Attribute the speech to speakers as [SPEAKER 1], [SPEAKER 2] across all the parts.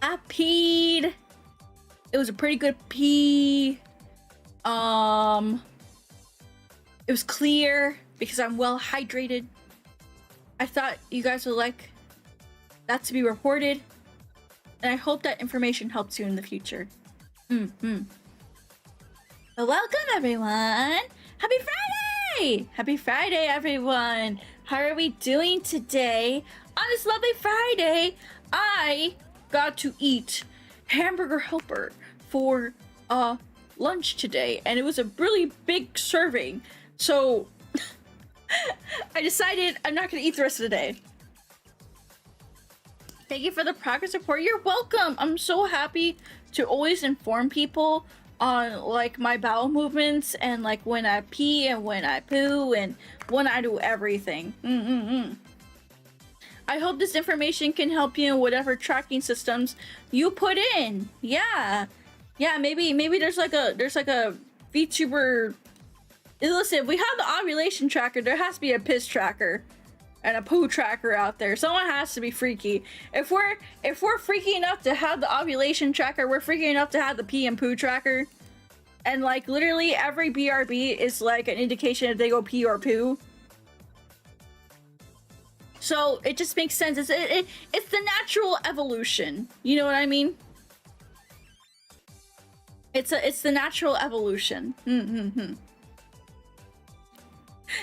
[SPEAKER 1] I peed. It was a pretty good pee. It was clear because I'm well hydrated. I thought you guys would like that to be reported, and I hope that information helps you in the future. Welcome everyone. Happy Friday! Happy Friday, everyone. How are we doing today? On this lovely Friday, I got to eat hamburger helper for lunch today, and it was a really big serving. So I decided I'm not gonna eat the rest of the day. Thank you for the progress report. You're welcome. I'm so happy to always inform people on like my bowel movements and like when I pee and when I poo and when I do everything. I hope this information can help you in whatever tracking systems you put in. Yeah, maybe there's like a VTuber. Listen, if we have the ovulation tracker, there has to be a piss tracker and a poo tracker out there. Someone has to be freaky. If we're freaky enough to have the ovulation tracker, we're freaky enough to have the pee and poo tracker. And like literally every BRB is like an indication if they go pee or poo. So it just makes sense. It's the natural evolution. You know what I mean? It's the natural evolution.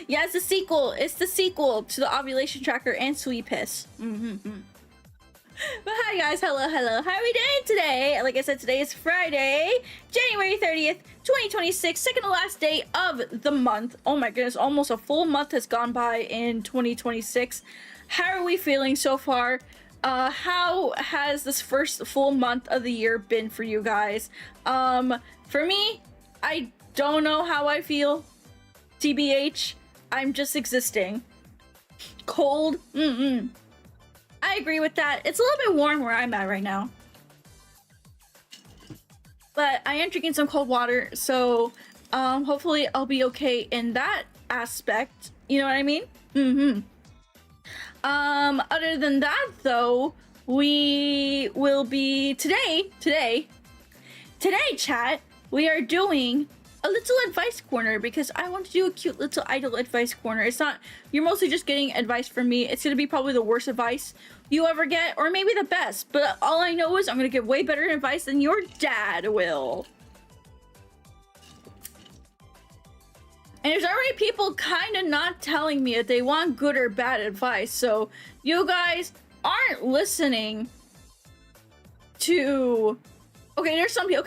[SPEAKER 1] Yeah, it's the sequel. It's the sequel to the ovulation tracker and sweet piss. But hi guys, hello. How are we doing today? Like I said, today is Friday, January 30th, 2026, second to last day of the month. Oh my goodness, almost a full month has gone by in 2026. How are we feeling so far? How has this first full month of the year been for you guys? For me, I don't know how I feel. TBH, I'm just existing. Cold, I agree with that. It's a little bit warm where I'm at right now. But I am drinking some cold water, so hopefully I'll be okay in that aspect. You know what I mean? Other than that though, we will be today, chat, we are doing a little advice corner because I want to do a cute little idle advice corner. It's not, you're mostly just getting advice from me. It's gonna be probably the worst advice you ever get, or maybe the best, but all I know is I'm gonna get way better advice than your dad will. And there's already people kind of not telling me if they want good or bad advice, so you guys aren't listening to... Okay, there's some people...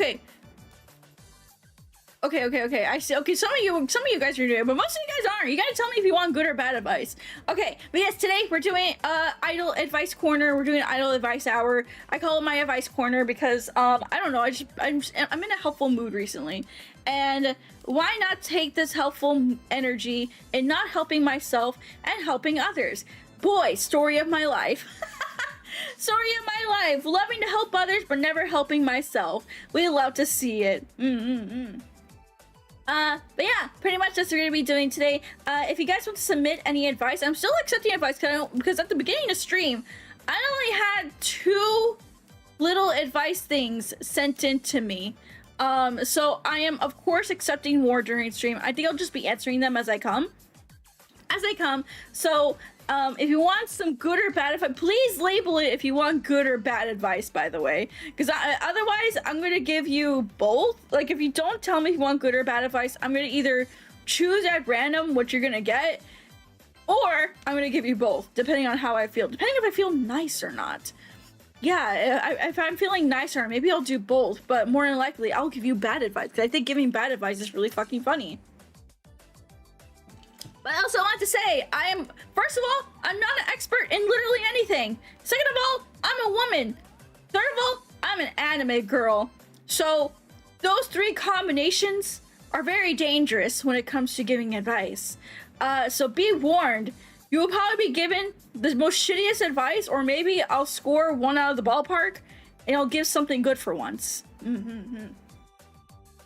[SPEAKER 1] Okay, I see. Okay, some of you guys are doing it, but most of you guys aren't. You gotta tell me if you want good or bad advice. Okay, but yes, today we're doing idle advice corner. We're doing idle advice hour. I call it my advice corner because I don't know. I'm in a helpful mood recently, and why not take this helpful energy and not helping myself and helping others? Boy, story of my life. Story of my life. Loving to help others, but never helping myself. We love to see it. But yeah, pretty much that's what we're gonna be doing today. If you guys want to submit any advice, I'm still accepting advice because at the beginning of stream, I only had 2 little advice things sent in to me. So I am of course accepting more during stream. I think I'll just be answering them as I come. So if you want some good or bad advice, please label it if you want good or bad advice, by the way, because otherwise I'm gonna give you both. Like if you don't tell me if you want good or bad advice, I'm gonna either choose at random what you're gonna get, or I'm gonna give you both depending on how I feel, depending if I feel nice or not. Yeah, if I'm feeling nicer, maybe I'll do both, but more than likely I'll give you bad advice because I think giving bad advice is really fucking funny. But I also want to say, first of all, I'm not an expert in literally anything. Second of all, I'm a woman. Third of all, I'm an anime girl. So those 3 combinations are very dangerous when it comes to giving advice. So be warned, you will probably be given the most shittiest advice, or maybe I'll score 1 out of the ballpark and I'll give something good for once.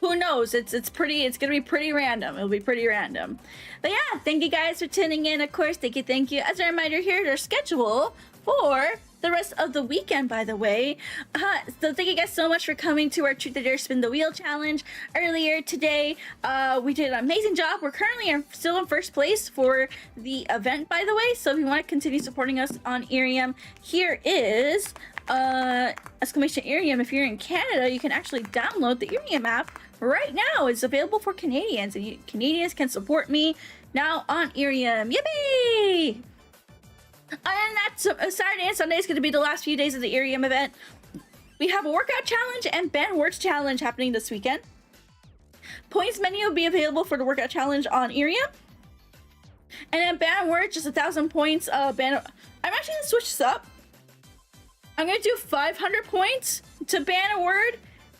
[SPEAKER 1] Who knows? It's gonna be pretty random. It'll be pretty random. But yeah, thank you guys for tuning in. Of course, thank you. As a reminder, here's our schedule for the rest of the weekend, by the way. So thank you guys so much for coming to our Truth or Dare Spin the Wheel challenge earlier today. We did an amazing job. We're currently still in first place for the event, by the way. So if you want to continue supporting us on Irium, here is exclamation Irium. If you're in Canada, you can actually download the Irium app right now. It's available for Canadians, and Canadians can support me now on Irium. Yippee! And that's Saturday and Sunday is going to be the last few days of the Irium event. We have a workout challenge and banned words challenge happening this weekend. Points menu will be available for the workout challenge on Irium. And then banned words, just 1,000 points. I'm actually going to switch this up. I'm going to do 500 points to ban a word,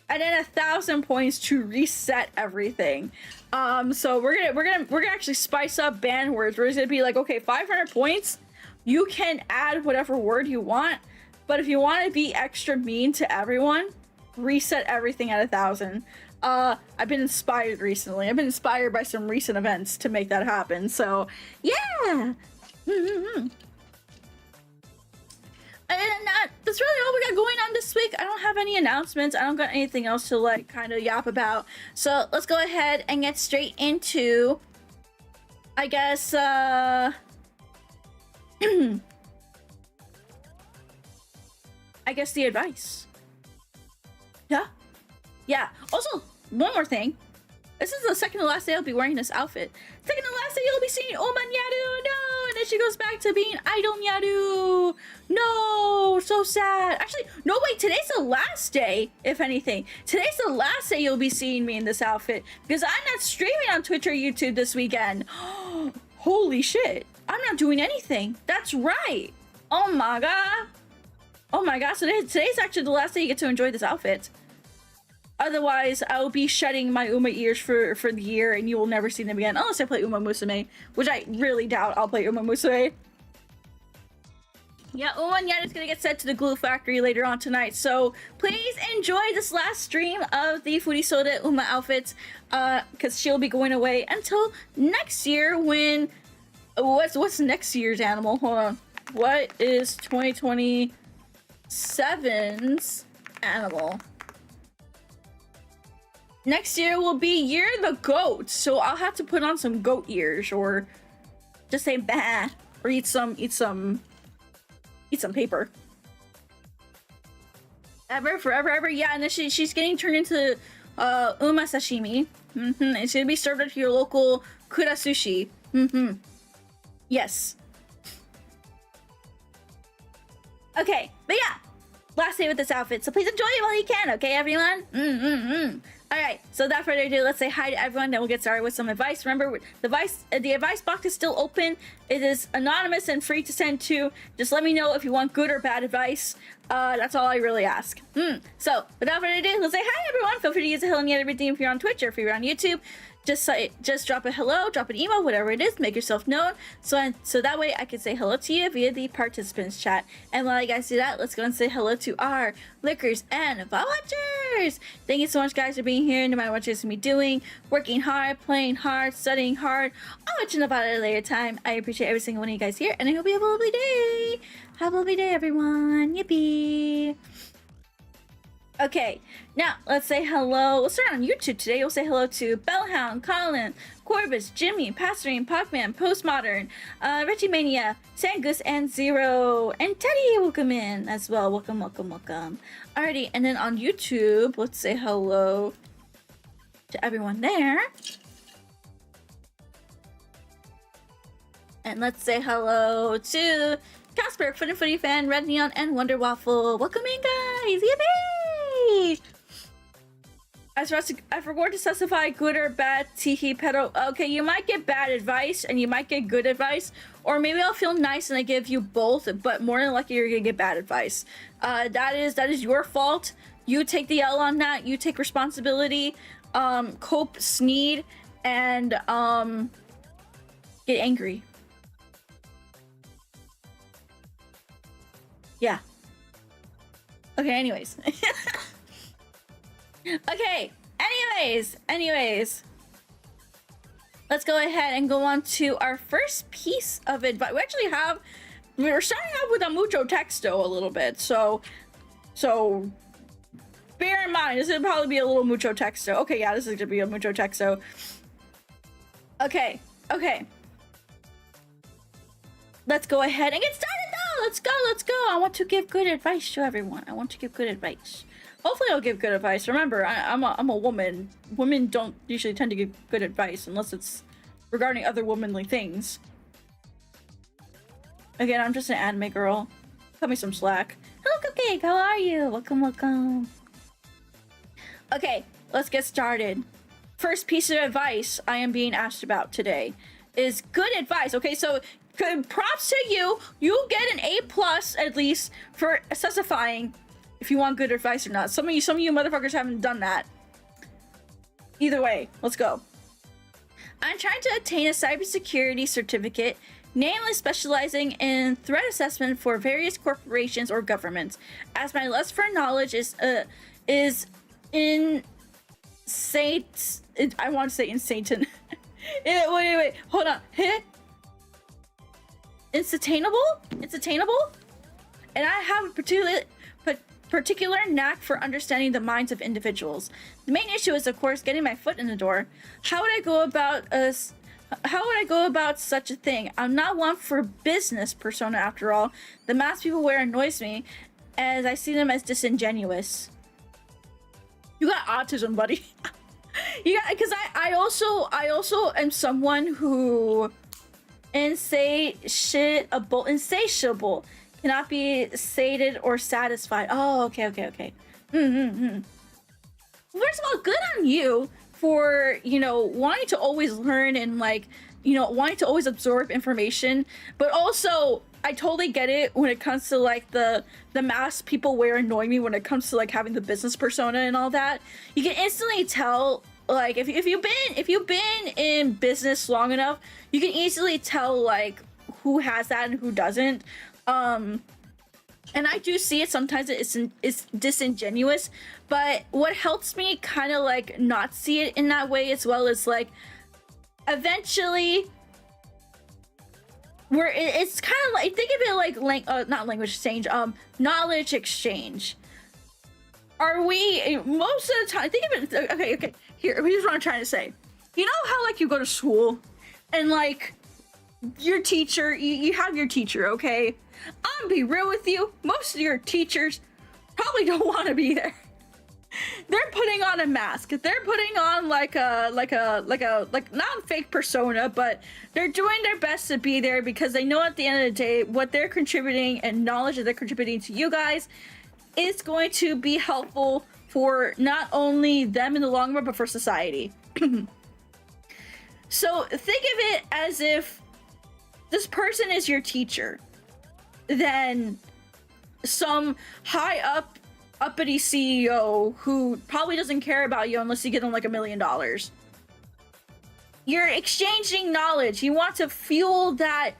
[SPEAKER 1] and then 1,000 points to reset everything. So we're gonna actually spice up ban words. We're just gonna be like, okay, 500 points. You can add whatever word you want, but if you want to be extra mean to everyone, reset everything at 1,000. I've been inspired recently. I've been inspired by some recent events to make that happen. So yeah. And that's really all we got going on this week. I don't have any announcements. I don't got anything else to like kind of yap about. So let's go ahead and get straight into, I guess, I guess the advice. Yeah. Also, one more thing. This is the second to last day I'll be wearing this outfit. Second to last day you'll be seeing 𝗏𝘁𝗎 Nyaru. No, and then she goes back to being 𝗖𝗿𝗲 Nyaru. No, so sad. Actually, no, wait. Today's the last day. If anything, today's the last day you'll be seeing me in this outfit because I'm not streaming on Twitch or YouTube this weekend. Holy shit! I'm not doing anything. That's right. Oh my god. Oh my god. So today's actually the last day you get to enjoy this outfit. Otherwise, I will be shedding my 𝗏𝘶 ears for the year, and you will never see them again unless I play 𝗏𝘁𝗄𝐴, which I really doubt I'll play 𝗏𝘁𝗄𝐴. Yeah, 𝗏𝘁𝗄𝐴 Nyaru is gonna get sent to the glue factory later on tonight, so please enjoy this last stream of the 𝗏𝘁𝗄𝐴 outfits, because she'll be going away until next year when... What's next year's animal? Hold on. What is 2027's animal? Next year will be Year of the Goat, so I'll have to put on some goat ears, or just say bah, or eat some paper. Forever, yeah. And then she's getting turned into 𝗏𝘶 sashimi. It's gonna be served at your local kura sushi. Yes. Okay, but yeah, last day with this outfit, so please enjoy it while you can. Okay, everyone. Alright, so without further ado, let's say hi to everyone, then we'll get started with some advice. Remember, the advice box is still open. It is anonymous and free to send to. Just let me know if you want good or bad advice. That's all I really ask. So, without further ado, let's say hi everyone. Feel free to use the hello and everything if you're on Twitch or if you're on YouTube. Just drop a hello, drop an emo, whatever it is, make yourself known, so that way I can say hello to you via the participants chat. And while you guys do that, let's go and say hello to our lickers and watchers. Thank you so much, guys, for being here, no matter what you're gonna be doing, working hard, playing hard, studying hard, all watching about it at a later time. I appreciate every single one of you guys here, and I hope you have a lovely day. Have a lovely day, everyone. Yippee. Okay, now let's say hello. We'll start on YouTube today. We'll say hello to Bellhound, Colin, Corbus, Jimmy, Pastorine, Pogman, Postmodern, Reggie Mania, Sangus, and Zero, and Teddy. Welcome in as well. Welcome. Alrighty, and then on YouTube, let's say hello to everyone there. And let's say hello to Casper, Footy Fan, Red Neon, and Wonder Waffle. Welcome in, guys. Yippee! I forgot to specify good or bad 𝗕𝗿 𝗿𝗶. Okay, you might get bad advice and you might get good advice, or maybe I'll feel nice and I give you both, but more than likely you're gonna get bad advice. That is your fault. You take the L on that. You take responsibility. Cope, sneed, and get angry. Yeah. Okay, anyways. Okay, anyways. Let's go ahead and go on to our first piece of advice. We actually have we're starting out with a mucho texto a little bit, so bear in mind, this will probably be a little mucho texto. Okay, yeah, this is gonna be a mucho texto. Okay. Let's go ahead and get started though. Let's go. I want to give good advice to everyone. Hopefully I'll give good advice. Remember, I'm a woman. Women don't usually tend to give good advice unless it's regarding other womanly things. Again, I'm just an anime girl. Cut me some slack. Hello, Cupcake. How are you? Welcome. Okay, let's get started. First piece of advice I am being asked about today is good advice. Okay, so props to you. You get an A+ at least for specifying if you want good advice or not. Some of you motherfuckers haven't done that. Either way, let's go. I'm trying to obtain a cybersecurity certificate, namely specializing in threat assessment for various corporations or governments, as my lust for knowledge is in Saint. I want to say in Satan. Wait, hold on. It's attainable, and I have a particular knack for understanding the minds of individuals. The main issue is, of course, getting my foot in the door. How would I go about such a thing? I'm not one for business persona after all. The mask people wear annoys me, as I see them as disingenuous. You got autism, buddy. Because I also am someone who insatiable, cannot be sated or satisfied. Oh, okay. First of all, good on you for, wanting to always learn and wanting to always absorb information. But also, I totally get it when it comes to the mask people wear annoy me when it comes to having the business persona and all that. You can instantly tell, if you've been in business long enough, you can easily tell who has that and who doesn't. And I do see it sometimes. It's disingenuous, but what helps me kind of not see it in that way as well is eventually where it's kind of think of it not language exchange, knowledge exchange. Are we most of the time? Think of it. Okay. Here's what I'm trying to say. You know how you go to school and your teacher, you have your teacher, okay? I'm gonna be real with you. Most of your teachers probably don't want to be there. They're putting on a mask. They're putting on not a fake persona, but they're doing their best to be there because they know at the end of the day what they're contributing and knowledge that they're contributing to you guys is going to be helpful for not only them in the long run, but for society. So think of it as if this person is your teacher, then some uppity CEO who probably doesn't care about you unless you give them $1 million. You're exchanging knowledge. You want to fuel that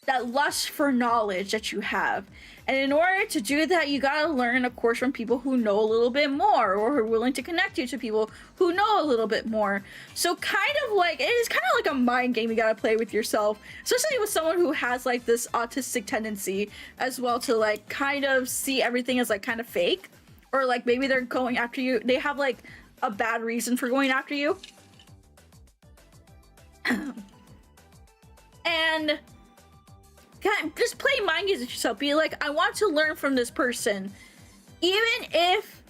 [SPEAKER 1] that lust for knowledge that you have. And in order to do that, you gotta learn, of course, from people who know a little bit more or who are willing to connect you to people who know a little bit more. So it is kind of like a mind game you gotta play with yourself, especially with someone who has this autistic tendency as well to kind of see everything as kind of fake, or maybe they're going after you. They have a bad reason for going after you. And just play mind games with yourself. Be I want to learn from this person. Even if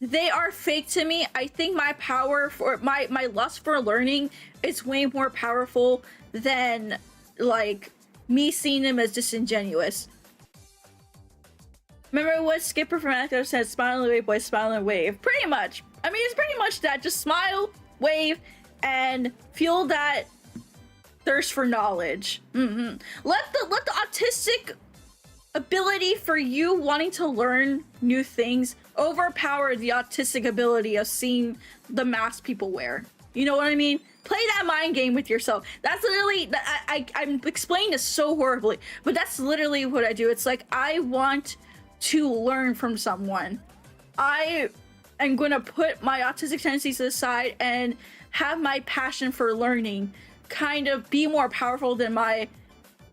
[SPEAKER 1] they are fake to me, I think my power for my lust for learning is way more powerful than me seeing them as disingenuous. Remember what Skipper from Actor said, smile and wave, boy, smile and wave. Pretty much. I mean, it's pretty much that. Just smile, wave, and fuel that thirst for knowledge. Let the autistic ability for you wanting to learn new things overpower the autistic ability of seeing the mask people wear. You know what I mean? Play that mind game with yourself. That's literally, I'm explaining this so horribly, but that's literally what I do. It's I want to learn from someone. I am going to put my autistic tendencies aside and have my passion for learning kind of be more powerful than my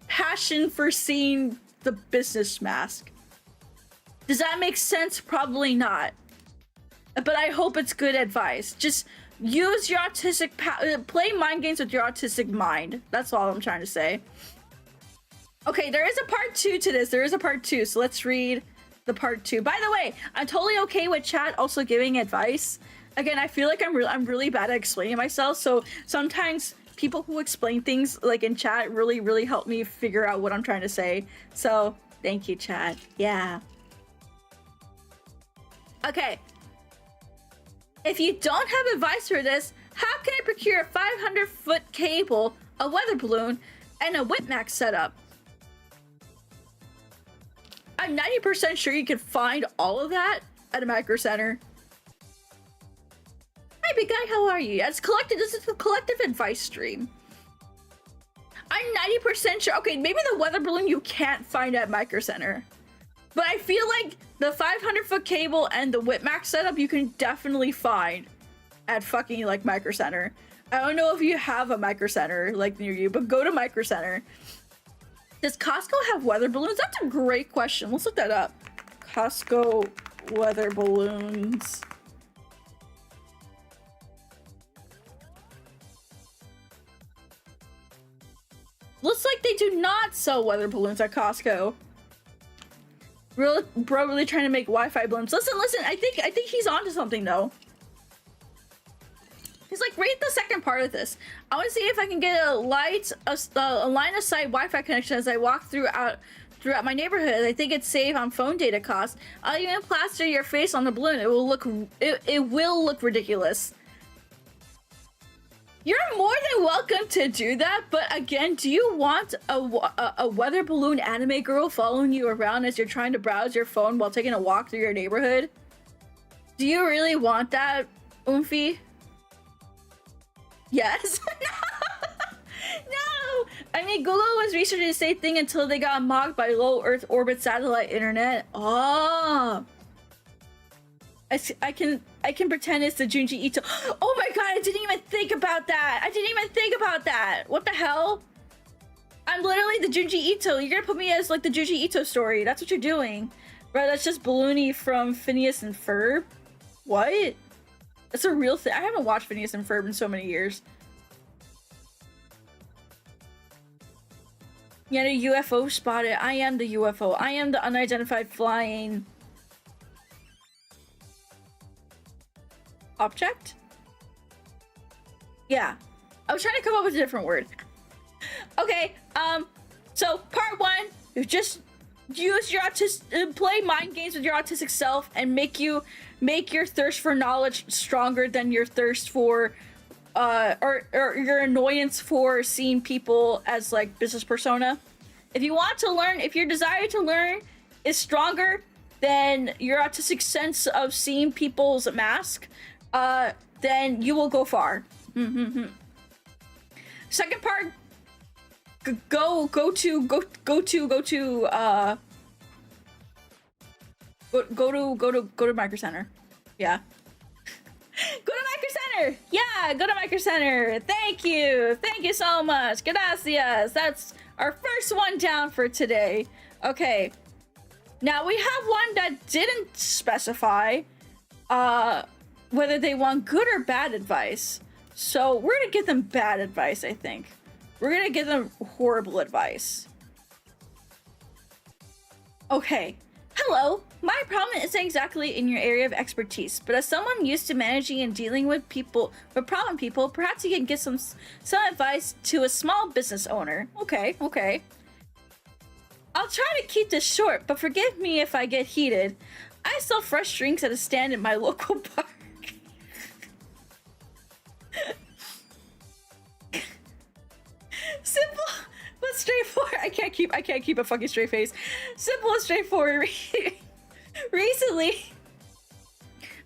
[SPEAKER 1] passion for seeing the business mask. Does that make sense? Probably not. But I hope it's good advice. Just use your autistic play mind games with your autistic mind. That's all I'm trying to say. Okay, there is a part 2 to this. There is a part 2, so let's read the part 2. By the way, I'm totally okay with chat also giving advice. Again, I feel like I'm really bad at explaining myself, so sometimes people who explain things like in chat really help me figure out what I'm trying to say. So thank you, chat. Yeah. Okay. If you don't have advice for this, how can I procure a 500-foot cable, a weather balloon, and a Whitmax setup? I'm 90% sure you can find all of that at a Micro Center. Hi, big guy, how are you? It's collective. This is the collective advice stream. I'm 90% sure. Okay, maybe the weather balloon you can't find at Micro Center, but I feel like the 500-foot cable and the Whitmax setup you can definitely find at fucking like Micro Center. I don't know if you have a Micro Center like near you, but go to Micro Center. Does Costco have weather balloons? That's a great question. Let's look that up. Costco weather balloons. Looks like they do not sell weather balloons at Costco. Really, bro, really trying to make Wi-Fi balloons. Listen. I think he's onto something though. He's like, read the second part of this. I want to see if I can get a line of sight Wi-Fi connection as I walk throughout my neighborhood. I think it's safe on phone data costs. I'll even plaster your face on the balloon. It will look ridiculous. You're more than welcome to do that, but again, do you want a weather balloon anime girl following you around as you're trying to browse your phone while taking a walk through your neighborhood? Do you really want that, 𝗏𝘂? Yes. No. I mean, Google was researching the same thing until they got mocked by low Earth orbit satellite internet. Oh. I can pretend it's the Junji Ito. Oh my god, I didn't even think about that. What the hell? I'm literally the Junji Ito. You're gonna put me as like the Junji Ito story. That's what you're doing. Right, that's just Balloony from Phineas and Ferb. What? That's a real thing. I haven't watched Phineas and Ferb in so many years. Yeah, the UFO spotted. I am the UFO. I am the unidentified flying object? Yeah. I was trying to come up with a different word. Okay, so part 1, you just use your play mind games with your autistic self and make your thirst for knowledge stronger than your thirst for or your annoyance for seeing people as like business persona. If you want to learn, if your desire to learn is stronger than your autistic sense of seeing people's mask, then you will go far. Second part, go to Micro Center. Yeah. Go to Micro Center. Yeah, go to Micro Center. Thank you so much. Gracias. That's our first one down for today. Okay. Now we have one that didn't specify whether they want good or bad advice. So we're gonna give them bad advice, I think. We're gonna give them horrible advice. Okay. Hello. My problem isn't exactly in your area of expertise, but as someone used to managing and dealing with problem people, perhaps you can give some advice to a small business owner. Okay. I'll try to keep this short, but forgive me if I get heated. I sell fresh drinks at a stand in my local park. Simple but straightforward. I can't keep a fucking straight face. Simple and straightforward. Recently,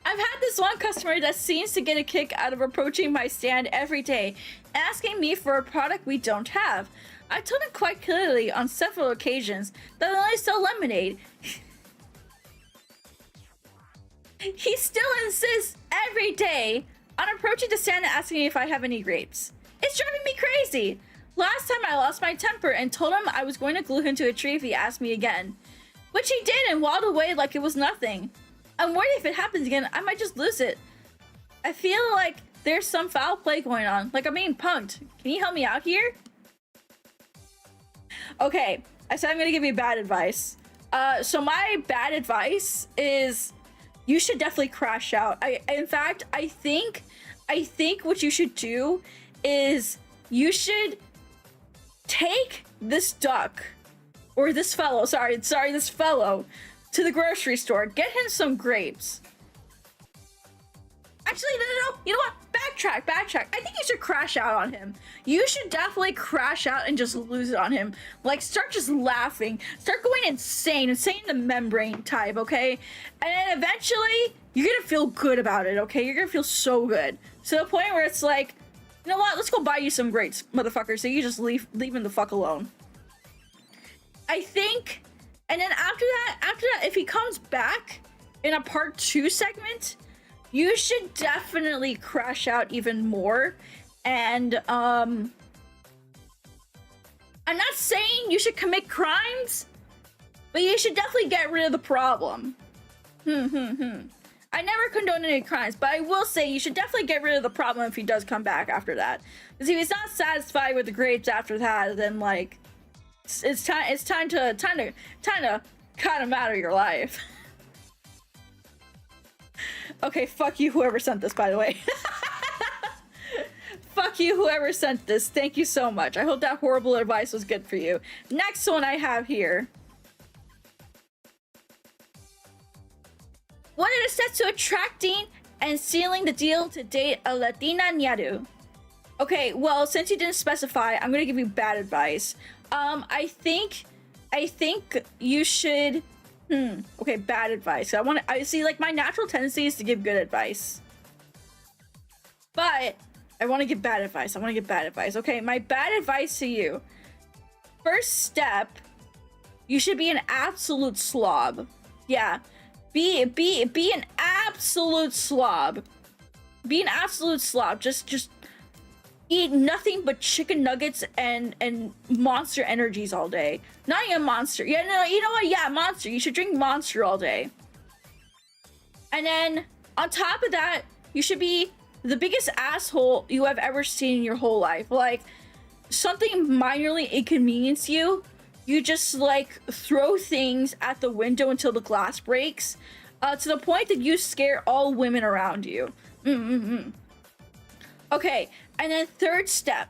[SPEAKER 1] I've had this one customer that seems to get a kick out of approaching my stand every day, asking me for a product we don't have. I told him quite clearly on several occasions that I only sell lemonade. He still insists every day on approaching the stand and asking me if I have any grapes. It's driving me crazy. Last time I lost my temper and told him I was going to glue him to a tree if he asked me again. Which he did and waddled away like it was nothing. I'm worried if it happens again, I might just lose it. I feel like there's some foul play going on. Like I'm being punked. Can you help me out here? Okay, I said I'm gonna give you bad advice. So my bad advice is you should definitely crash out. In fact, I think what you should do is you should take this duck, or this fellow, this fellow, to the grocery store. Get him some grapes. Actually, no. You know what? Backtrack. I think you should crash out on him. You should definitely crash out and just lose it on him. Like, start just laughing. Start going insane the membrane type, okay? And then eventually, you're gonna feel good about it, okay? You're gonna feel so good. To the point where it's like, you know what? Let's go buy you some grapes, motherfucker. So you just leave him the fuck alone. I think, and then after that, if he comes back in a part 2 segment, you should definitely crash out even more. And I'm not saying you should commit crimes, but you should definitely get rid of the problem. I never condone any crimes, but I will say you should definitely get rid of the problem if he does come back after that. Because if he's not satisfied with the grapes after that, then like it's time to kind of out of your life. Okay, fuck you, whoever sent this, by the way. Fuck you, whoever sent this. Thank you so much. I hope that horrible advice was good for you. Next one I have here. Wanted to set to attracting and sealing the deal to date a Latina Nyaru. Okay, well, since you didn't specify, I'm gonna give you bad advice. I think you should. Okay, bad advice. I see, like, my natural tendency is to give good advice, but I want to give bad advice. Okay, my bad advice to you. First step, you should be an absolute slob. Yeah, be an absolute slob. Be an absolute slob. Just eat nothing but chicken nuggets and Monster energies all day. Not even Monster. Yeah, no, you know what? Yeah, Monster. You should drink Monster all day. And then on top of that, you should be the biggest asshole you have ever seen in your whole life. Like, something minorly inconvenience you, you just like throw things at the window until the glass breaks, to the point that you scare all women around you. Okay, and then third step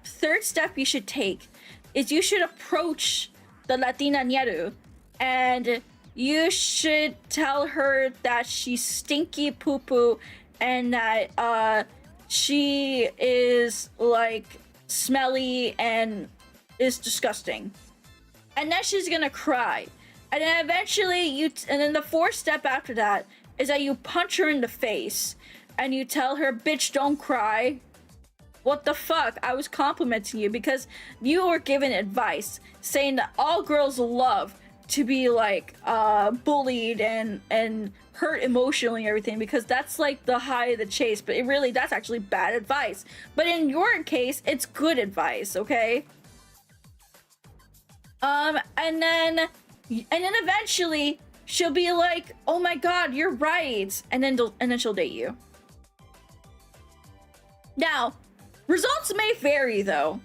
[SPEAKER 1] you should take is you should approach the Latina Nyaru and you should tell her that she's stinky poo-poo and that she is like smelly and is disgusting. And then she's gonna cry. And then eventually and then the fourth step after that is that you punch her in the face and you tell her, bitch, don't cry. What the fuck? I was complimenting you because you were given advice saying that all girls love to be like bullied and hurt emotionally and everything, because that's like the high of the chase, but that's actually bad advice. But in your case, it's good advice, okay? And then eventually she'll be like, oh my god, you're right, and then she'll date you. Now, results may vary though.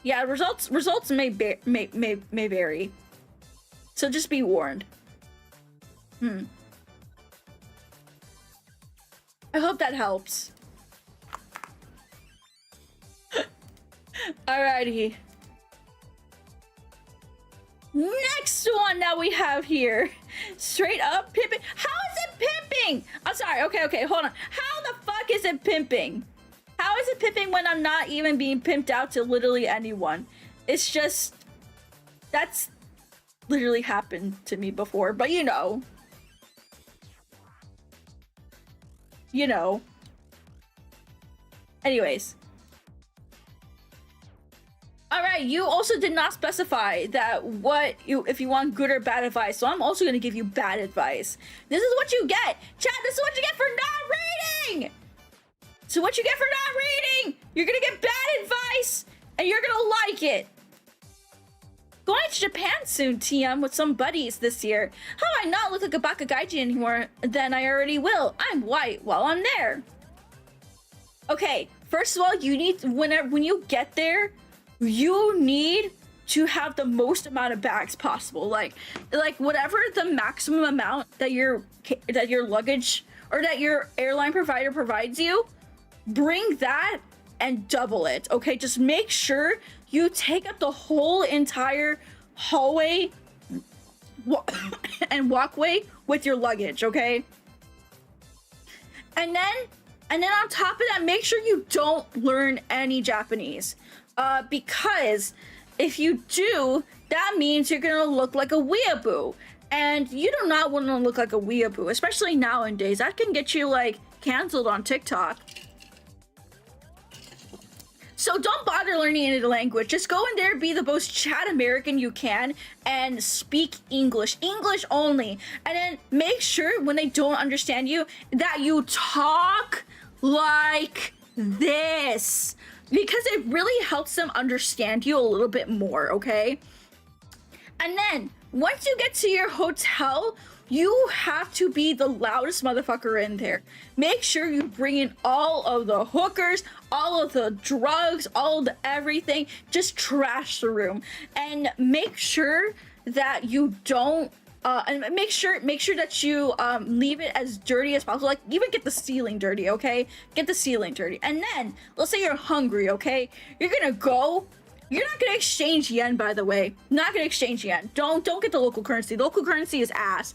[SPEAKER 1] Yeah, results may vary. So just be warned. I hope that helps. Alrighty. Next one that we have here. Straight up pimping. How is it pimping? I'm sorry. Okay, hold on. How the fuck is it pimping? How is it pimping when I'm not even being pimped out to literally anyone? It's just... That's literally happened to me before, but you know. You know. Anyways. Alright, you also did not specify that if you want good or bad advice, so I'm also gonna give you bad advice. This is what you get! Chat, this is what you get for not reading! So what you get for not reading! You're gonna get bad advice, and you're gonna like it. Going to Japan soon, TM, with some buddies this year. How do I not look like a bakagaiji anymore than I already will? I'm white while I'm there. Okay, first of all, you need, when you get there, you need to have the most amount of bags possible. Like whatever the maximum amount that your luggage or that your airline provider provides you, bring that and double it. Okay, just make sure you take up the whole entire hallway and walkway with your luggage, okay? And then on top of that, make sure you don't learn any Japanese. Because if you do, that means you're gonna look like a weeaboo. And you do not want to look like a weeaboo, especially nowadays. That can get you, like, canceled on TikTok. So don't bother learning any language. Just go in there, be the most chat American you can, and speak English. English only. And then make sure when they don't understand you, that you talk like this. Because it really helps them understand you a little bit more, okay? And then, once you get to your hotel, you have to be the loudest motherfucker in there. Make sure you bring in all of the hookers, all of the drugs, all of the everything. Just trash the room. And make sure that you don't, and make sure that you leave it as dirty as possible. Like, even get the ceiling dirty, okay? Get the ceiling dirty. And then, let's say you're hungry, okay? You're gonna go. You're not gonna exchange yen, by the way. Not gonna exchange yen. Don't get the local currency. Local currency is ass.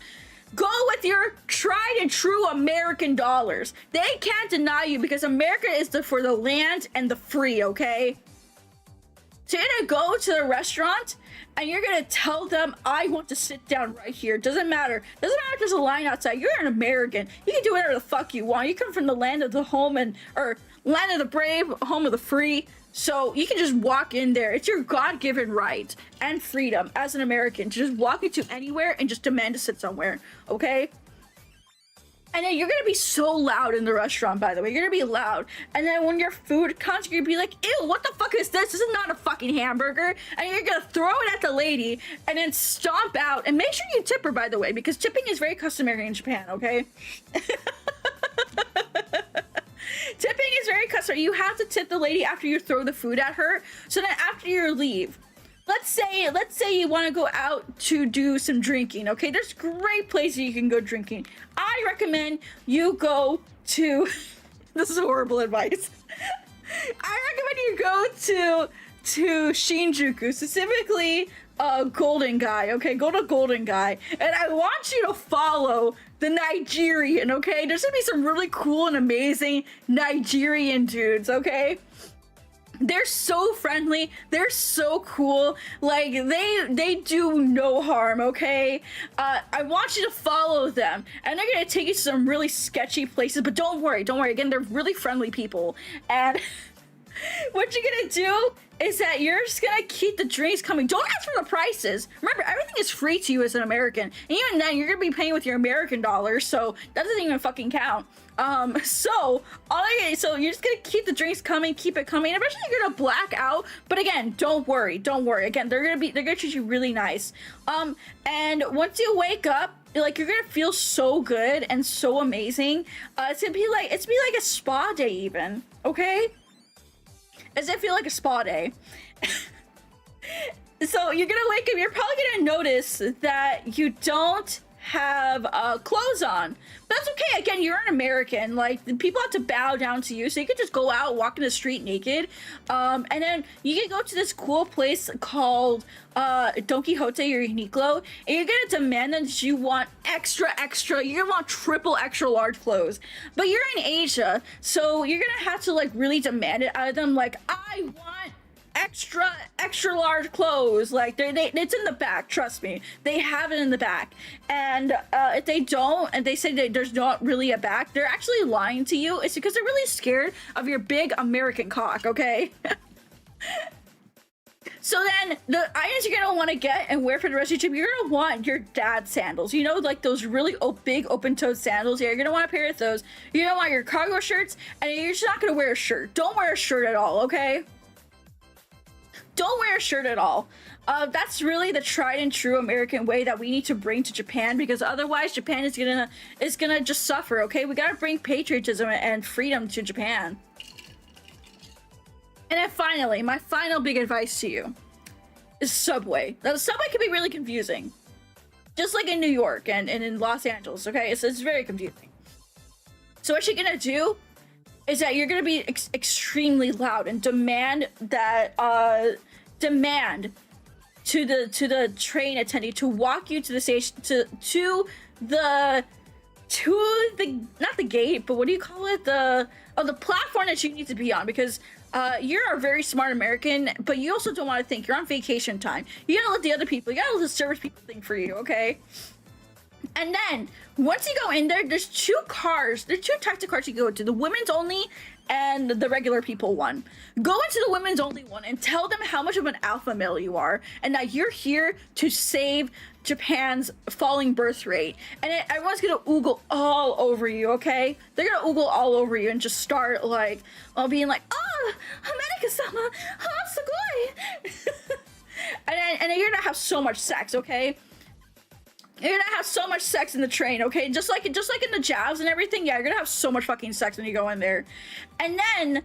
[SPEAKER 1] Go with your tried and true American dollars. They can't deny you because America is for the land and the free, okay? So you're gonna go to the restaurant and you're gonna tell them, I want to sit down right here. Doesn't matter. Doesn't matter if there's a line outside. You're an American. You can do whatever the fuck you want. You come from the land of the home or land of the brave, home of the free. So you can just walk in there. It's your God-given right and freedom as an American to just walk into anywhere and just demand to sit somewhere, okay? And then you're gonna be so loud in the restaurant, by the way. You're gonna be loud. And then when your food comes, you're gonna be like, ew, what the fuck is this? This is not a fucking hamburger. And you're gonna throw it at the lady and then stomp out. And make sure you tip her, by the way, because tipping is very customary in Japan, okay? Tipping is very customary. You have to tip the lady after you throw the food at her. So then after you leave, let's say you want to go out to do some drinking, okay? There's great places you can go drinking. I recommend you go to this is horrible advice. I recommend you go to Shinjuku, specifically Golden Guy, okay? Go to Golden Guy. And I want you to follow the Nigerian, okay? There's gonna be some really cool and amazing Nigerian dudes, okay? They're so friendly. They're so cool. Like, they do no harm, okay? I want you to follow them. And they're gonna take you to some really sketchy places, but don't worry. Again, they're really friendly people. And what you're gonna do is that you're just gonna keep the drinks coming. Don't ask for the prices. Remember, everything is free to you as an American. And even then, you're gonna be paying with your American dollars, so that doesn't even fucking count. So you're just gonna keep the drinks coming, keep it coming. Eventually, you're gonna black out. But again, don't worry. Again, they're gonna treat you really nice. And once you wake up, like, you're gonna feel so good and so amazing. It's gonna be like a spa day, even. Okay. Does it feel like a spa day? So you're gonna wake up, you're probably gonna notice that you don't have clothes on. But that's okay. Again, you're an American. Like, the people have to bow down to you, so you can just go out, walk in the street naked. And then you can go to this cool place called Don Quixote or Uniqlo, and you're gonna demand that you want extra, you're gonna want triple extra large clothes. But you're in Asia, so you're gonna have to, like, really demand it out of them. Like, I want extra large clothes. Like, it's in the back, trust me, they have it in the back. And if they don't, and they say that there's not really a back, they're actually lying to you. It's because they're really scared of your big American cock, okay? So then the items you're gonna want to get and wear for the rest of your trip, you're gonna want your dad sandals, you know, like those really big open-toed sandals. Yeah, you're gonna want a pair of those. You're gonna want your cargo shirts, and you're just not gonna wear a shirt. Don't wear a shirt at all, okay? don't wear a shirt at all. That's really the tried and true American way that we need to bring to Japan, because otherwise Japan is gonna just suffer. Okay, we gotta bring patriotism and freedom to Japan. And then finally, my final big advice to you is Subway. Now, the Subway can be really confusing, just like in New York and in Los Angeles. Okay, it's very confusing. So what you're gonna do is that you're gonna be extremely loud and demand that demand to the train attendant to walk you to the station to the not the gate, but what do you call it, the platform that you need to be on, because you're a very smart American, but you also don't want to think. You're on vacation time. You gotta let the other people, you gotta let the service people think for you, okay? And then once you go in there, there's two types of cars you go to: the women's only and the regular people one. Go into the women's only one and tell them how much of an alpha male you are, and that you're here to save Japan's falling birth rate. And everyone's gonna oogle all over you, okay? They're gonna oogle all over you and just start like being like, "Oh, America-sama, sugoi!" and then you're gonna have so much sex, okay? You're gonna have so much sex in the train, okay? Just like in the jabs and everything, yeah, you're gonna have so much fucking sex when you go in there. And then,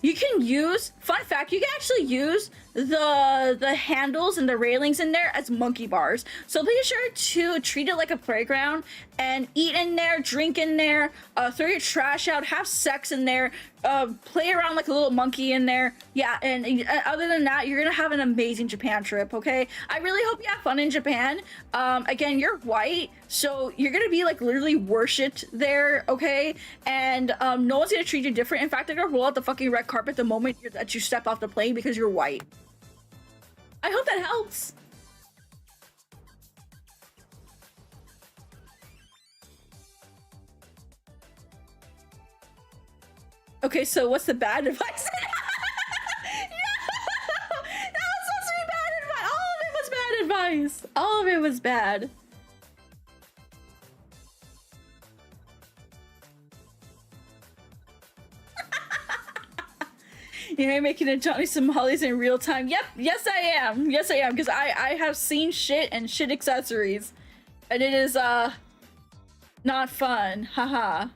[SPEAKER 1] you can use, fun fact, you can actually use the handles and the railings in there as monkey bars. So be sure to treat it like a playground and eat in there, drink in there, throw your trash out, have sex in there, play around like a little monkey in there. Yeah, and other than that, you're gonna have an amazing Japan trip, okay? I really hope you have fun in Japan. Again, you're white, so you're gonna be like literally worshipped there, okay? And no one's gonna treat you different. In fact, they're gonna roll out the fucking red carpet the moment that you step off the plane because you're white. I hope that helps. Okay, so what's the bad advice? No! That was supposed to be bad advice! All of it was bad advice! All of it was bad. You're making a Johnny Somalis in real time. Yep, yes I am. Yes I am, because I have seen shit and shit accessories. And it is, not fun. Haha.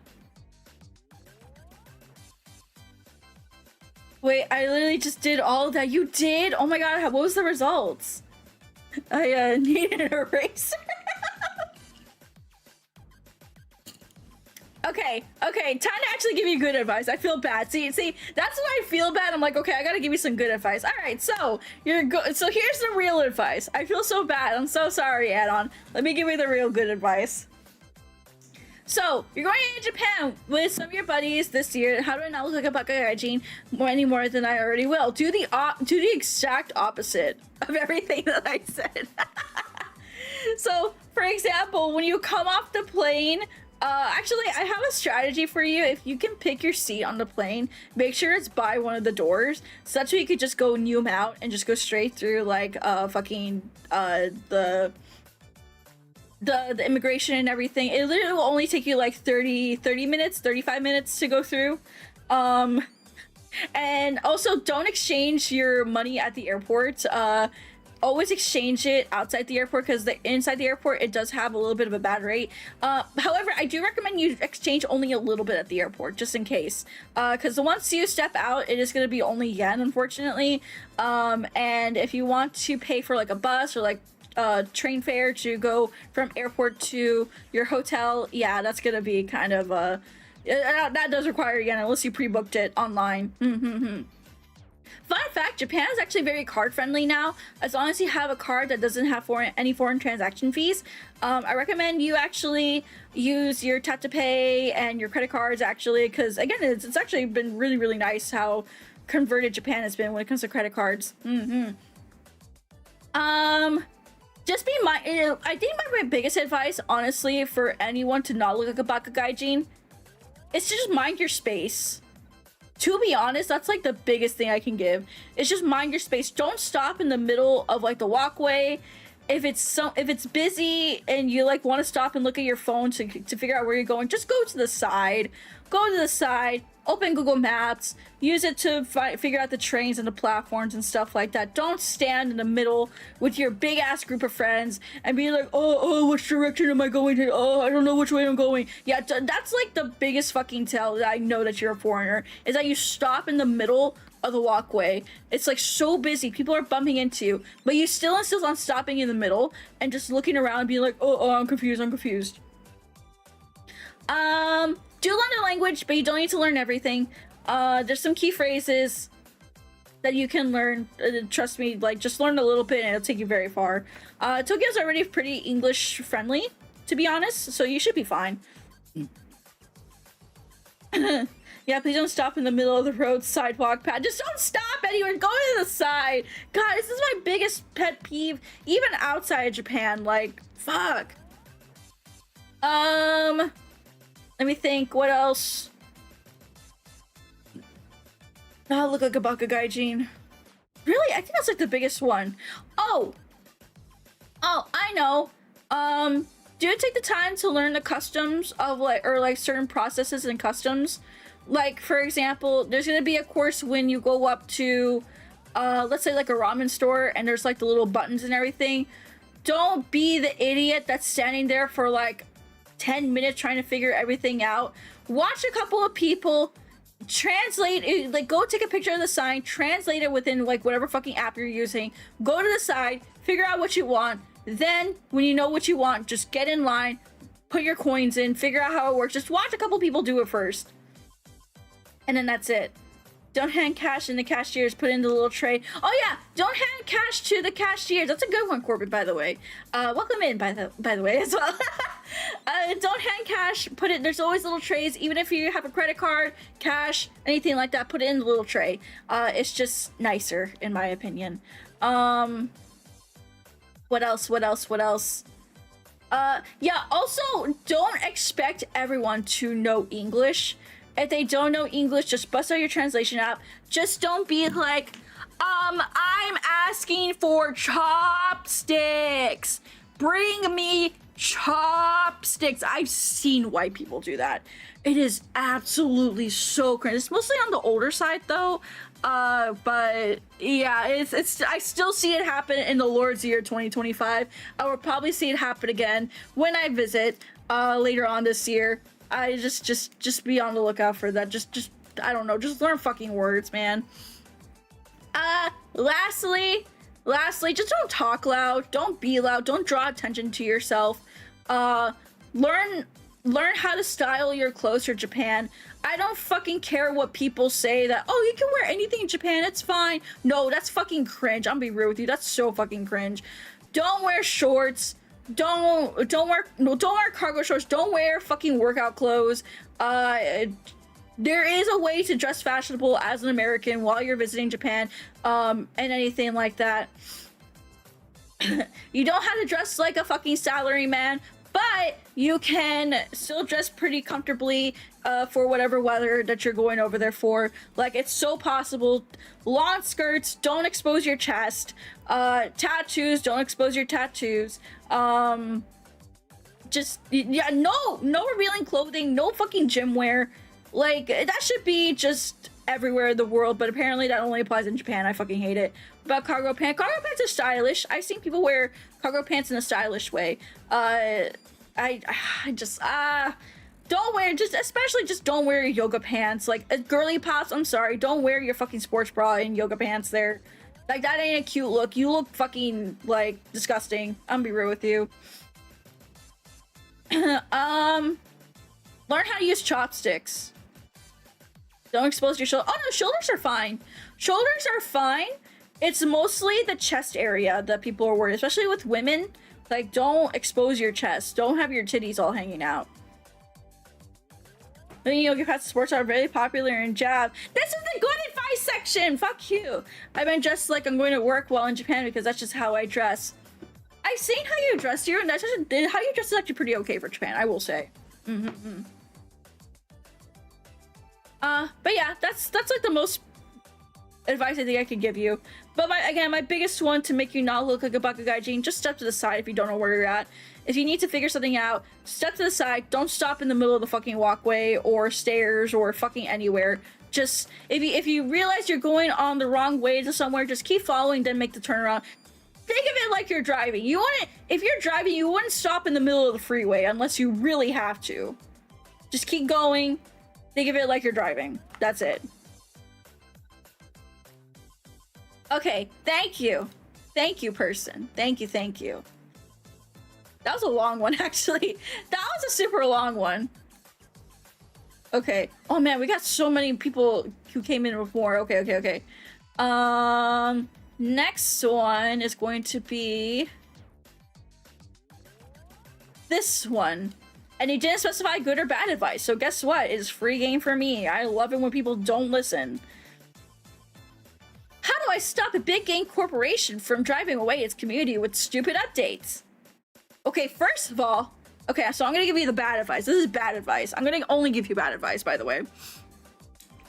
[SPEAKER 1] Wait, I literally just did all of that. You did? Oh my god, what was the results? I, need an eraser. Okay, time to actually give you good advice. I feel bad. See, that's when I feel bad. I'm like, okay, I gotta give you some good advice. All right, so so here's the real advice. I feel so bad. I'm so sorry, Add-on. Let me give you the real good advice. So you're going to Japan with some of your buddies this year. How do I not look like a baka gaijin any more than I already will? Do the exact opposite of everything that I said. So, for example, when you come off the plane. Actually, I have a strategy for you. If you can pick your seat on the plane, make sure it's by one of the doors. So that's where you could just go Noom out and just go straight through, like, fucking, the immigration and everything. It literally will only take you, like, 30 minutes, 35 minutes to go through. And also, don't exchange your money at the airport. Always exchange it outside the airport, because inside the airport it does have a little bit of a bad rate. However, I do recommend you exchange only a little bit at the airport, just in case, because once you step out, it is going to be only yen, unfortunately. And if you want to pay for like a bus or like train fare to go from airport to your hotel, yeah, that's going to be kind of that does require yen unless you pre-booked it online. Fun fact, Japan is actually very card friendly now. As long as you have a card that doesn't have any foreign transaction fees. I recommend you actually use your tap to pay and your credit cards, actually, because again, it's actually been really, really nice how converted Japan has been when it comes to credit cards. Just be I think my biggest advice, honestly, for anyone to not look like a baka gaijin is to just mind your space. To be honest, that's like the biggest thing I can give. It's just mind your space. Don't stop in the middle of like the walkway. If it's busy and you like want to stop and look at your phone to figure out where you're going, just go to the side. go to the side, open Google Maps, use it to figure out the trains and the platforms and stuff like that. Don't stand in the middle with your big ass group of friends and be like, oh, which direction am I going to? Oh, I don't know which way I'm going. Yeah, that's like the biggest fucking tell that I know that you're a foreigner, is that you stop in the middle of the walkway. It's like so busy, people are bumping into you, but you still insist on stopping in the middle and just looking around and being like, oh, I'm confused. Do learn the language, but you don't need to learn everything. There's some key phrases that you can learn. Trust me, like, just learn a little bit and it'll take you very far. Tokyo's already pretty English friendly, to be honest, so you should be fine. Yeah, please don't stop in the middle of the road, sidewalk path. Just don't stop anywhere. Go to the side. God, this is my biggest pet peeve, even outside of Japan. Like, fuck. Let me think. What else? Oh, look like a Baka Gaijin. Really? I think that's like the biggest one. Oh, I know. Do you take the time to learn the customs of like certain processes and customs? Like, for example, there's gonna be a course when you go up to, let's say like a ramen store and there's like the little buttons and everything. Don't be the idiot that's standing there for like 10 minutes trying to figure everything out. Watch a couple of people, translate it, like go take a picture of the sign, translate it within like whatever fucking app you're using, go to the side, figure out what you want. Then when you know what you want, just get in line, put your coins in, figure out how it works. Just watch a couple people do it first. And then that's it. Don't hand cash in the cashiers, put it in the little tray. Oh yeah, don't hand cash to the cashiers. That's a good one, Corbin, by the way. Welcome in, by the way, as well. Don't hand cash, put it, there's always little trays, even if you have a credit card, cash, anything like that, put it in the little tray. It's just nicer, in my opinion. What else? Yeah, also, don't expect everyone to know English. If they don't know English, just bust out your translation app. Just don't be like, I'm asking for chopsticks. Bring me chopsticks. I've seen white people do that. It is absolutely so cringe. It's mostly on the older side though. But yeah, it's I still see it happen in the Lord's year 2025. I will probably see it happen again when I visit later on this year. I just be on the lookout for that. Just I don't know, just learn fucking words, man. Lastly, just don't talk loud, don't be loud, don't draw attention to yourself. Learn how to style your clothes for Japan. I don't fucking care what people say that, oh, you can wear anything in Japan, it's fine. No, that's fucking cringe. I'm gonna be real with you, that's so fucking cringe. Don't wear shorts. Don't wear cargo shorts. Don't wear fucking workout clothes. There is a way to dress fashionable as an American while you're visiting Japan, and anything like that. You don't have to dress like a fucking salaryman, but you can still dress pretty comfortably for whatever weather that you're going over there for. Like, it's so possible. Long skirts, don't expose your chest. Tattoos, don't expose your tattoos. Just, yeah, no revealing clothing, no fucking gym wear. Like, that should be just everywhere in the world, but apparently that only applies in Japan. I fucking hate it. About cargo pants are stylish. I've seen people wear cargo pants in a stylish way. Don't wear, especially don't wear your yoga pants. Like, girly pops, I'm sorry, don't wear your fucking sports bra and yoga pants there. Like, that ain't a cute look. You look fucking, like, disgusting. I'm gonna be real with you. Learn how to use chopsticks. Don't expose your shoulders. Oh no, shoulders are fine. Shoulders are fine. It's mostly the chest area that people are worried, especially with women. Like, don't expose your chest. Don't have your titties all hanging out. Then yoga pants and sports are very popular in Jap. This is the good advice section. Fuck you. I've been dressed like I'm going to work while in Japan because that's just how I dress. I've seen how you dress here, and that's just, how you dress is actually pretty okay for Japan, I will say. But yeah, that's like the most advice I think I could give you. But my biggest one to make you not look like a Bakugaijin, just step to the side if you don't know where you're at. If you need to figure something out, step to the side. Don't stop in the middle of the fucking walkway or stairs or fucking anywhere. Just, if you realize you're going on the wrong way to somewhere, just keep following, then make the turnaround. Think of it like you're driving. If you're driving, you wouldn't stop in the middle of the freeway unless you really have to. Just keep going. Think of it like you're driving. That's it. Okay, thank you. Thank you, person. Thank you, thank you. That was a long one, actually. That was a super long one. Okay. Oh man, we got so many people who came in with more. Okay. Next one is going to be this one. And he didn't specify good or bad advice, so guess what? It's free game for me. I love it when people don't listen. How do I stop a big game corporation from driving away its community with stupid updates? Okay, first of all, okay, so I'm gonna give you the bad advice. This is bad advice. I'm gonna only give you bad advice, by the way.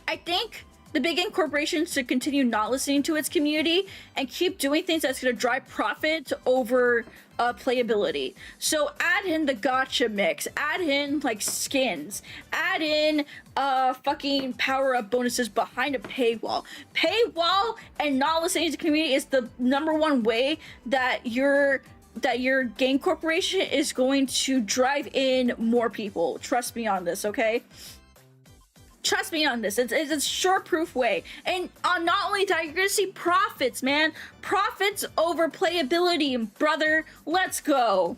[SPEAKER 1] I think the big game corporation should continue not listening to its community and keep doing things that's gonna drive profit over playability. So add in the gacha mix, add in like skins, add in fucking power-up bonuses behind a paywall. Paywall and not listening to the community is the #1 way that your game corporation is going to drive in more people. Trust me on this, okay? Trust me on this. It's a sure-proof way. And not only that, you're gonna see profits, man. Profits over playability, brother. Let's go.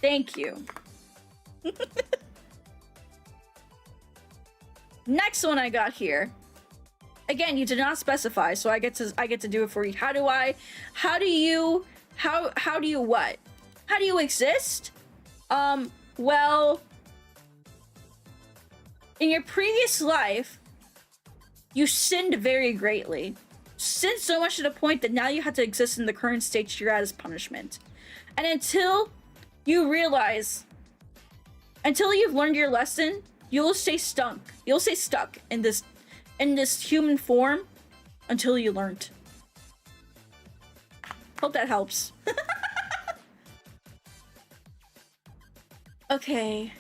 [SPEAKER 1] Thank you. Next one I got here. Again, you did not specify, so I get to do it for you. How do you what? How do you exist? Well, in your previous life, you sinned very greatly. Sinned so much to the point that now you have to exist in the current state you're at as punishment. And until you realize, until you've learned your lesson, you'll stay stuck. You'll stay stuck in this human form until you learned. Hope that helps. Okay.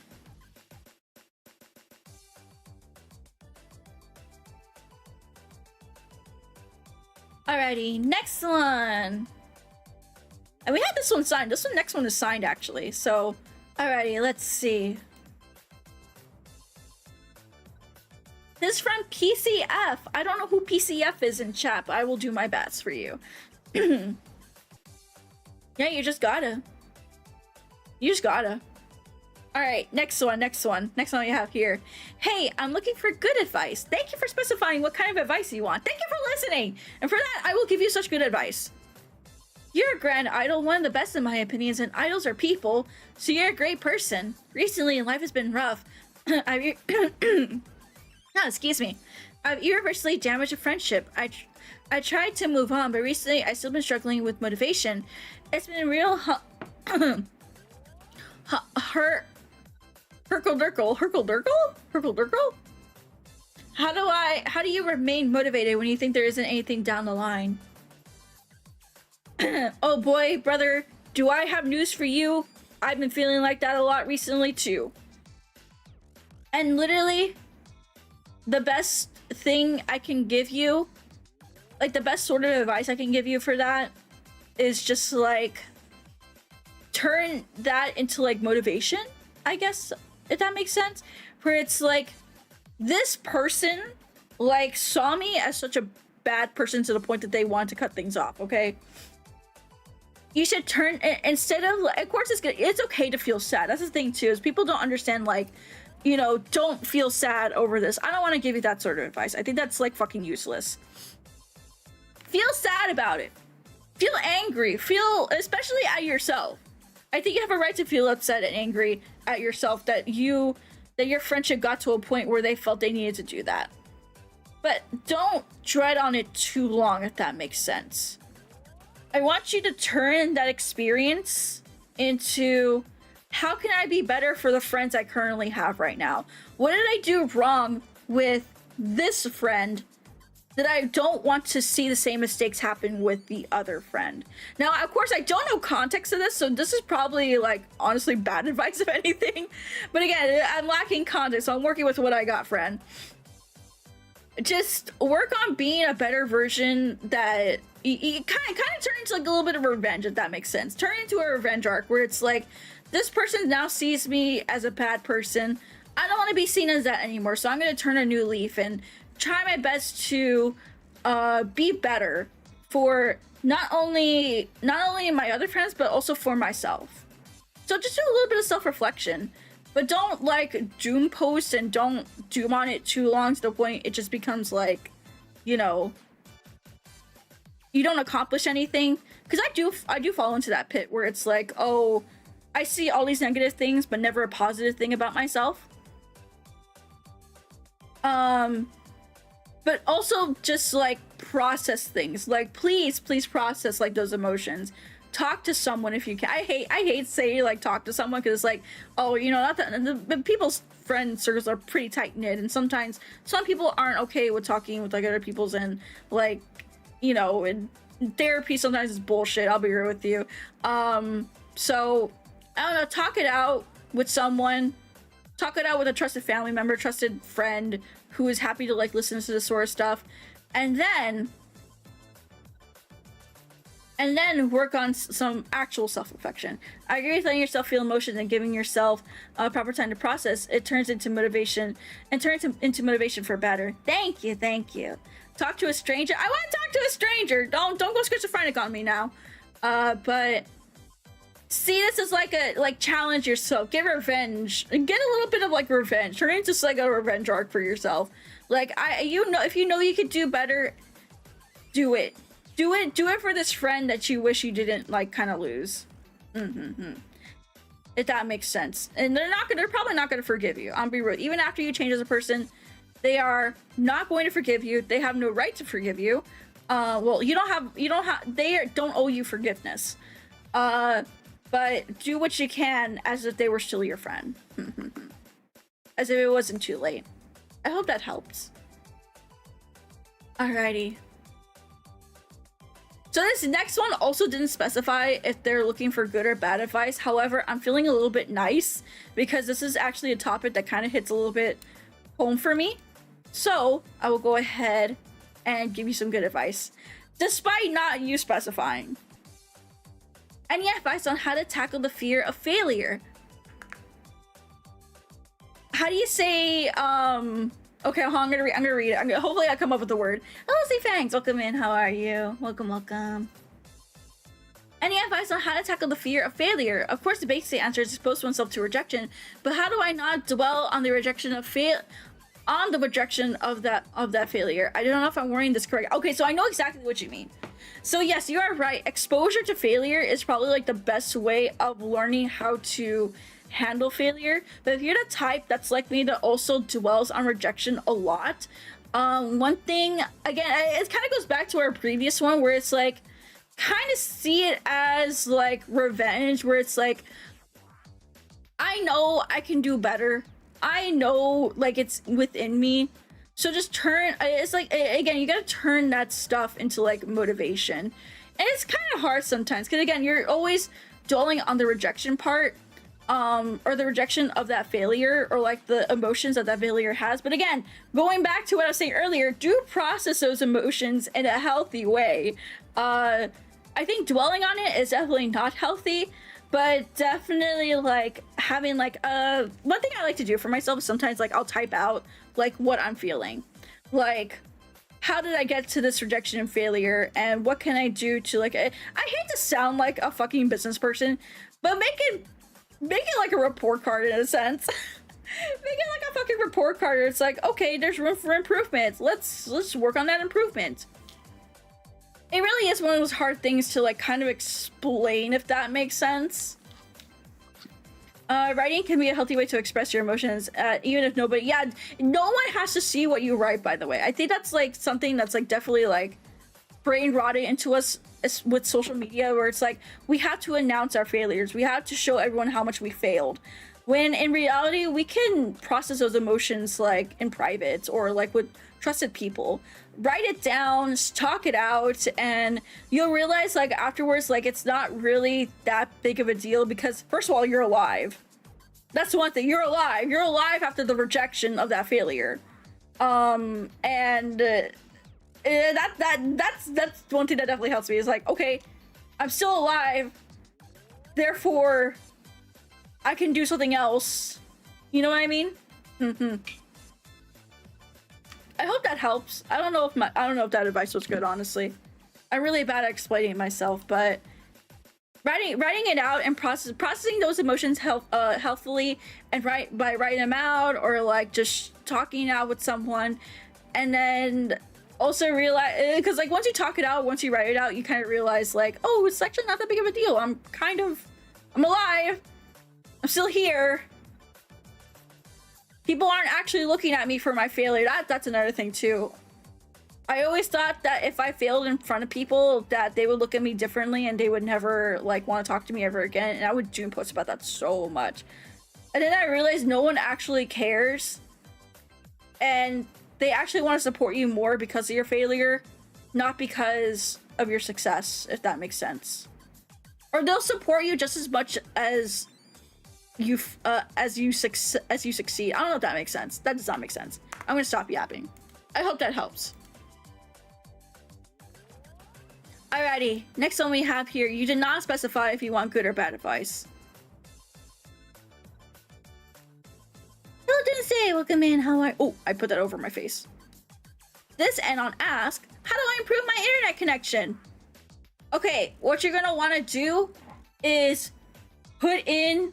[SPEAKER 1] Alrighty, next one. And we had this one signed. This next one is signed, actually. So, alrighty, let's see. This is from PCF. I don't know who PCF is in chat, but I will do my best for you. Yeah, you just gotta. You just gotta. Alright, next one we have here. Hey, I'm looking for good advice. Thank you for specifying what kind of advice you want. Thank you for listening! And for that, I will give you such good advice. You're a grand idol, one of the best in my opinions, and idols are people, so you're a great person. Recently, life has been rough. Excuse me. I've irreversibly damaged a friendship. I tried to move on, but recently I've still been struggling with motivation. It's been real Herkle-durkle? How do you remain motivated when you think there isn't anything down the line? Oh boy, brother, do I have news for you? I've been feeling like that a lot recently too. And literally, the best thing I can give you, like the best sort of advice I can give you for that is just like turn that into like motivation, I guess, if that makes sense. Where it's like, this person like saw me as such a bad person to the point that they wanted to cut things off, okay? You should turn, instead of course it's okay to feel sad. That's the thing too, is people don't understand, like, you know, don't feel sad over this. I don't want to give you that sort of advice. I think that's like fucking useless. Feel sad about it. Feel angry. Feel, especially at yourself. I think you have a right to feel upset and angry at yourself that your friendship got to a point where they felt they needed to do that. But don't dread on it too long, if that makes sense. I want you to turn that experience into, how can I be better for the friends I currently have right now? What did I do wrong with this friend that I don't want to see the same mistakes happen with the other friend. Now, of course, I don't know context of this, so this is probably, like, honestly bad advice, if anything. But again, I'm lacking context, so I'm working with what I got, friend. Just work on being a better version that you kind of turn into, like, a little bit of revenge, if that makes sense. Turn into a revenge arc where it's like, this person now sees me as a bad person. I don't want to be seen as that anymore, so I'm going to turn a new leaf and try my best to be better for not only my other friends, but also for myself. So just do a little bit of self-reflection, but don't like doom post and don't doom on it too long to the point it just becomes like, you know, you don't accomplish anything. Because I do fall into that pit where it's like, oh, I see all these negative things, but never a positive thing about myself. But also just like process things. Like please process like those emotions. Talk to someone if you can. I hate saying like talk to someone because it's like, oh, you know, not that the people's friend circles are pretty tight knit, and sometimes some people aren't okay with talking with like other people's, and like, you know, and therapy sometimes is bullshit. I'll be real with you. So I don't know, talk it out with someone. Talk it out with a trusted family member, trusted friend who is happy to like listen to this sort of stuff, and then work on some actual self-reflection. I agree with letting yourself feel emotions and giving yourself proper time to process. It turns into motivation and turns into motivation for better. Thank you. Talk to a stranger. I want to talk to a stranger. Don't go schizophrenic on me now. But see this as like challenge yourself, get revenge, and get a little bit of like revenge. Turn it into like a revenge arc for yourself. Like if you know you could do better, do it. Do it for this friend that you wish you didn't like kind of lose. If that makes sense. And they're probably not gonna forgive you. I'll be real. Even after you change as a person, they are not going to forgive you. They have no right to forgive you. Well, they don't owe you forgiveness. But do what you can as if they were still your friend. As if it wasn't too late. I hope that helps. Alrighty. So this next one also didn't specify if they're looking for good or bad advice. However, I'm feeling a little bit nice because this is actually a topic that kind of hits a little bit home for me. So I will go ahead and give you some good advice, despite not you specifying. Any advice on how to tackle the fear of failure? How do you say, okay, I'm gonna read it. Hopefully I come up with the word. Hello, C Fangs, welcome in, how are you? Welcome. Any advice on how to tackle the fear of failure? Of course, the basic answer is expose oneself to rejection, but how do I not dwell on the rejection of that failure? I don't know if I'm wording this correct. Okay, so I know exactly what you mean. So yes, you are right. Exposure to failure is probably like the best way of learning how to handle failure. But if you're the type that's like me that also dwells on rejection a lot, one thing, again, it kind of goes back to our previous one where it's like, kind of see it as like revenge, where it's like, I know I can do better. I know like it's within me. So just it's like, again, you gotta turn that stuff into like motivation. And it's kind of hard sometimes, because again, you're always dwelling on the rejection part, or the rejection of that failure, or like the emotions that failure has. But again, going back to what I was saying earlier, do process those emotions in a healthy way. I think dwelling on it is definitely not healthy, but definitely like having like one thing I like to do for myself is sometimes like I'll type out like what I'm feeling, like how did I get to this rejection and failure, and what can I do to like, I hate to sound like a fucking business person, but make it like a report card in a sense. Make it like a fucking report card. It's like, okay, there's room for improvement. Let's work on that improvement. It really is one of those hard things to like kind of explain, if that makes sense. Writing can be a healthy way to express your emotions, even if no one has to see what you write, by the way. I think that's like something that's like definitely like brain rotted into us with social media, where it's like we have to announce our failures, we have to show everyone how much we failed. when in reality we can process those emotions like in private or like with trusted people. Write it down, talk it out, and you'll realize like afterwards like it's not really that big of a deal because first of all, you're alive. That's one thing. You're alive. You're alive after the rejection of that failure. That's one thing that definitely helps me is like, okay, I'm still alive, therefore I can do something else. You know what I mean? I hope that helps. I don't know if that advice was good, honestly. I'm really bad at explaining myself, but writing it out and processing those emotions healthfully and by writing them out or like just talking out with someone, and then also realize, because like once you talk it out, once you write it out, you kind of realize like, oh, it's actually not that big of a deal. I'm alive. I'm still here. People aren't actually looking at me for my failure. That's another thing too. I always thought that if I failed in front of people that they would look at me differently and they would never like want to talk to me ever again, and I would doom post about that so much. And then I realized no one actually cares, and they actually want to support you more because of your failure, not because of your success, if that makes sense. Or they'll support you just as much as you succeed. I don't know if that makes sense. That does not make sense. I'm gonna stop yapping. I hope that helps. Alrighty, next one we have here. You did not specify if you want good or bad advice. Oh, didn't say. Welcome in. How are? Oh, I put that over my face. This and on ask, how do I improve my internet connection? Okay, what you're gonna want to do is put in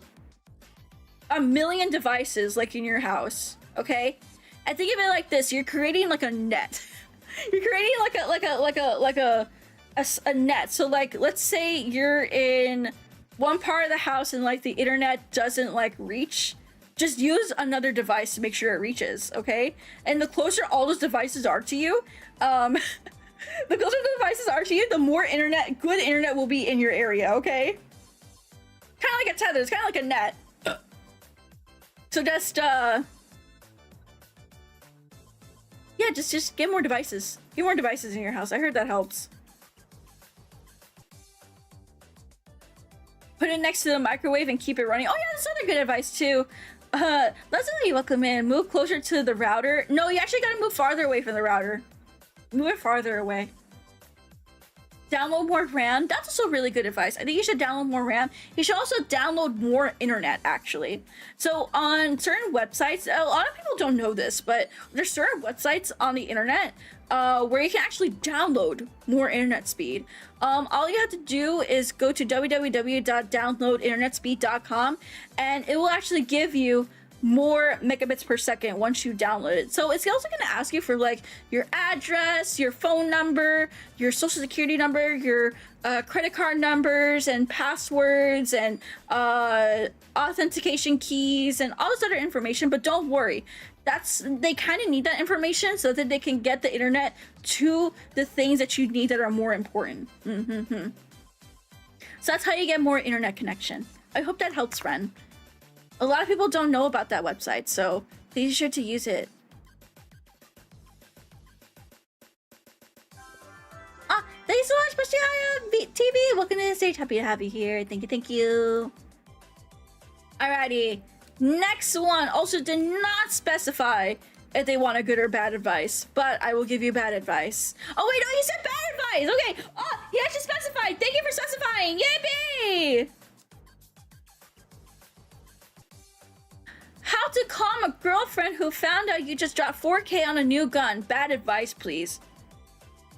[SPEAKER 1] 1,000,000 devices like in your house, okay? And think of it like this: you're creating like a net. You're creating a net. So like, let's say you're in one part of the house and like the internet doesn't like reach. Just use another device to make sure it reaches, okay? And the closer all those devices are to you, the closer the devices are to you, the more good internet will be in your area, okay? Kind of like a tether. It's kind of like a net. So just yeah, just get more devices. Get more devices in your house. I heard that helps. Put it next to the microwave and keep it running. Oh yeah, that's other good advice too. Leslie, welcome in. Move closer to the router. No, you actually gotta move farther away from the router. Move it farther away. Download more RAM. That's also really good advice. I think you should download more RAM. You should also download more internet, actually. So on certain websites, a lot of people don't know this, but there's certain websites on the internet where you can actually download more internet speed. All you have to do is go to www.downloadinternetspeed.com and it will actually give you more megabits per second once you download it. So it's also going to ask you for like your address, your phone number, your social security number, your credit card numbers and passwords and authentication keys and all this other information. But don't worry, they kind of need that information so that they can get the internet to the things that you need that are more important. So that's how you get more internet connection. I hope that helps, friend. A lot of people don't know about that website, so be sure to use it. Thank you so much, Bashaya TV. Welcome to the stage. Happy to have you here. Thank you, thank you. Alrighty. Next one also did not specify if they want a good or bad advice, but I will give you bad advice. Oh wait, no, you said bad advice. Okay. Oh, you actually specified. Thank you for specifying. Yippee! How to calm a girlfriend who found out you just dropped 4K on a new gun. Bad advice, please.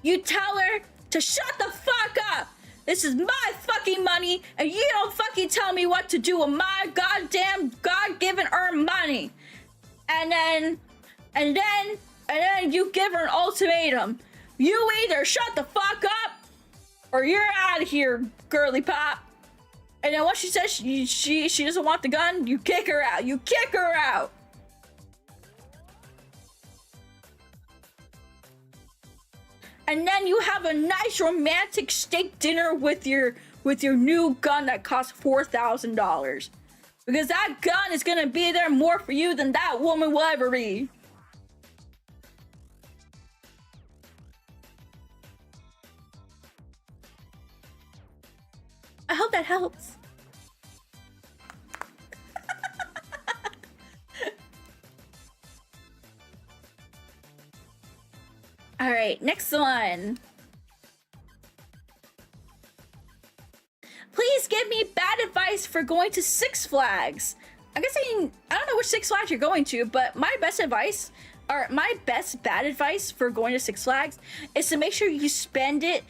[SPEAKER 1] You tell her to shut the fuck up. This is my fucking money, and you don't fucking tell me what to do with my goddamn God-given earned money. And then you give her an ultimatum. You either shut the fuck up, or you're out of here, girly pop. And then once she says she doesn't want the gun, you kick her out. You kick her out. And then you have a nice romantic steak dinner with your new gun that costs $4,000. Because that gun is gonna be there more for you than that woman will ever be. I hope that helps. All right, next one. Please give me bad advice for going to Six Flags. I guess I don't know which Six Flags you're going to, but my best advice, or my best bad advice for going to Six Flags is to make sure you spend it